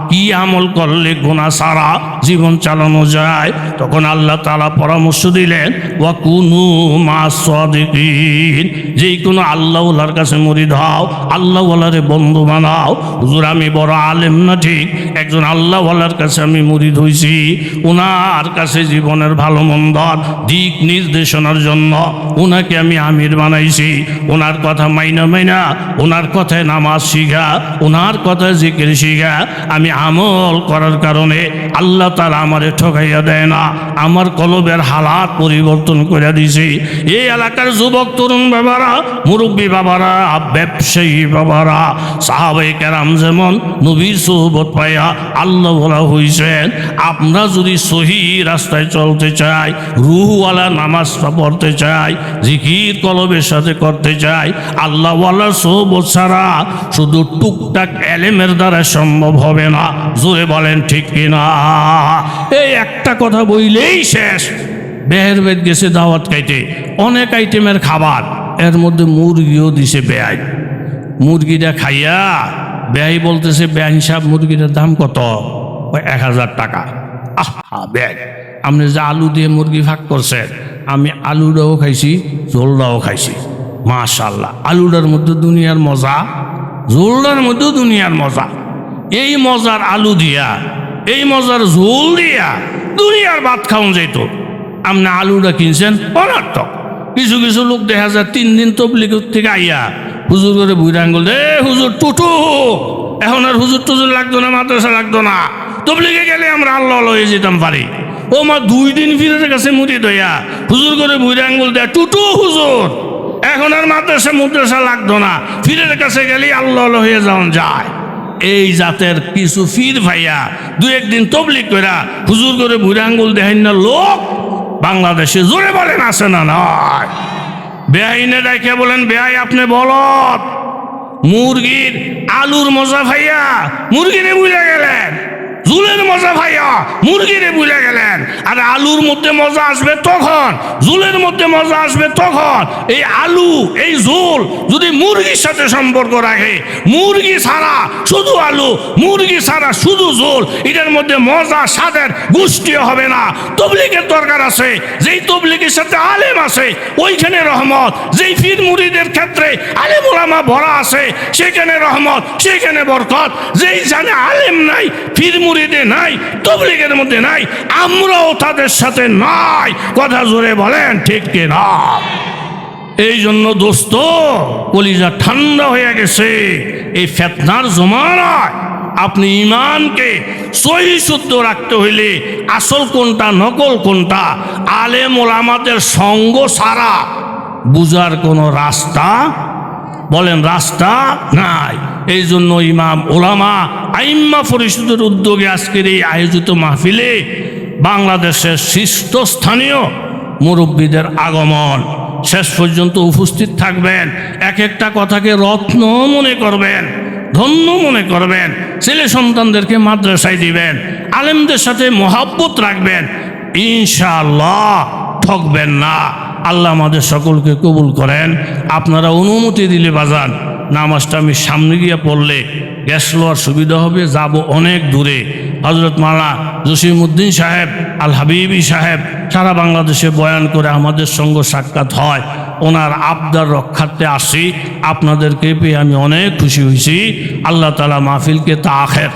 কি আমল করলে গুনাহ ছাড়া জীবন চালানো যায়? তখন আল্লাহ তাআলা পরামর্শ দিলেন, ওয়া কুনু মাস সাদিকিন, যেই কোনো আল্লাহওয়ালার কাছে মুরিদ হও, আল্লাহওয়ালারে বন্ধু বানাও। হুজুর আমি বড় আলেম না ঠিক, একজন আল্লাহওয়ালার কাছে আমি মুরিদ হইছি, ওনার কাছে জীবনের ভালো মন্দ দিক নির্দেশনার জন্য ওনাকে আমি আমির বানাইছি। ওনার কথা মাইনা ওনার কথায় নামাজ শিখা, ওনার কথায় জিকির শিখা আমি আমল করার কারণে আল্লাহ তাআলা আমারে ঠকাইয়া দেয় না, আমার কলবের হালাত পরিবর্তন করে দিয়েছি। এই এলাকার যুবক তরুণ বাবারা, মুরব্বী বাবারা, ব্যবসায়ী বাবারা, সাহাবায়ে কেরাম যেমন নবীর সোহবত পাইয়া আল্লাহওয়ালা হইছেন, আমরা যদি সহি রাস্তায় চলতে চাই, রুহওয়ালা নামাজটা পড়তে চাই, জিকির কলবের সাথে করতে চাই, আল্লাহওয়ালার সোহবত ছাড়া শুধু টুকটাক এলেমের দ্বারা সম্ভব হবে না। জোরে বলেন ঠিক কিনা? এই একটা কথা বইলেই শেষ। বেহের বেদ গেছে দাওয়াত খাইতে, অনেক আইটেমের খাবার, এর মধ্যে মুরগিও দিছে বেআই। মুরগিটা খাইয়া বেআই বলতেছে, বেআইন সাহেব মুরগিটার দাম কত? 1000 টাকা। আহা বেআই, আপনি যে আলু দিয়ে মুরগি ভাগ করছেন, আমি আলুটাও খাইছি, ঝোলটাও খাইছি, মাশাআল্লাহ। আলুটার মধ্যে দুনিয়ার মজা, ঝোলটার মধ্যেও দুনিয়ার মজা। এই মজার আলু দিয়া, এই মজার ঝোল দিয়া দুনিয়ার ভাত খাওয়া যেত। আপনি আলুটা কিনছেন অনর্থক। কিছু কিছু লোক দেখা যায় 3 দিন তবলিগ থেকে আইয়া হুজুর করে বুড়া আঙ্গুল দে হুজুর টুটু, এখন আর হুজুর টুজুর লাগতো না, মাদ্রাসা লাগতো না, তবলিগে গেলে আমরা আল্লাহ হয়ে যেতাম পারি। ও মা 2 দিন ফিরের কাছে মুড়ি দইয়া হুজুর করে বুড়া আঙ্গুল দেয়া টুটু হুজুর, এখন আর মাদ্রাসা লাগতো না, ফিরের কাছে গেলেই আল্লাহ হয়ে যাওয়া যায়। এই জাতের কিছু ফির ভাইয়া 2-1 দিন তবলিগ কইরা হুজুর করে বুড়া আঙ্গুল দেখাইন না লোক বাংলাদেশে জোরে বলেন আছে না নয়? বেআইনে ডাইকে বলেন বেআই আপনি বলত, মুরগির আলুর মজা ভাইয়া মুরগিরে বুঝে গেলেন, জুলের মজা ভাইয়া মুরগিরে বুঝে গেলেন। আর আলুর মধ্যে মজা আসবে তখন, জুলের মধ্যে মজা আসবে তখন। এই আলু এই জুল যদি মুরগির সাথে সম্পর্ক রাখে, মুরগি ছাড়া শুধু আলু, মুরগি ছাড়া শুধু জুল, এটার মধ্যে মজা স্বাদের গোষ্ঠীও হবে না। তবলিগের দরকার আছে, যেই তবলিগের সাথে আলেম আছে ওইখানে রহমত, যেই পীর মুরিদের ক্ষেত্রে আলেম ওলামা ভরা আছে সেখানে রহমত, সেখানে বরকত। যেই জানে আলেম নাই, পীর মুরিদে নাই, তবলিগের মধ্যে নাই, আমরাও তাদের সাথে নাই। কথা জোরে বলেন ঠিক কি না? এই জন্য দোস্ত কলিজা ঠান্ডা হয়ে গেছে। এই ফিতনার জমানায় আপনি ইমানকে সহি শুদ্ধ রাখতে হইলে আসল কোনটা নকল কোনটা আলেম ওলামাদের সঙ্গ ছাড়া বুঝার কোনো রাস্তা বলেন রাস্তা নাই। এই জন্য ইমাম ওলামা আইম্মা পরিষদের উদ্যোগে আজকের এই আয়োজিত মাহফিলে বাংলাদেশের শীর্ষস্থানীয় মুরব্বীদের আগমন, শেষ পর্যন্ত উপস্থিত থাকবেন, এক একটা কথাকে রত্ন মনে করবেন, ধন্য মনে করবেন, ছেলে সন্তানদেরকে মাদ্রাসায় দিবেন, আলেমদের সাথে মহাব্বত রাখবেন, ইনশাআল্লাহ ঠকবেন না। আল্লাহ আমাদের সকলকে কবুল করেন। আপনারা অনুমতি দিলে বাজান নামাজটা আমি সামনে গিয়ে পড়লে গ্যাস লওয়ার সুবিধা হবে, যাব অনেক দূরে। হজরত মাওলানা জসিমউদ্দিন সাহেব আল হাবিবি সাহেব সারা বাংলাদেশে বয়ান করে আমাদের সঙ্গে সাক্ষাৎ হয়, ওনার আবদার রক্ষার্থে আসি। আপনাদেরকে পেয়ে আমি অনেক খুশি হয়েছি। আল্লাহ তাআলা মাহফিলকে তা আখের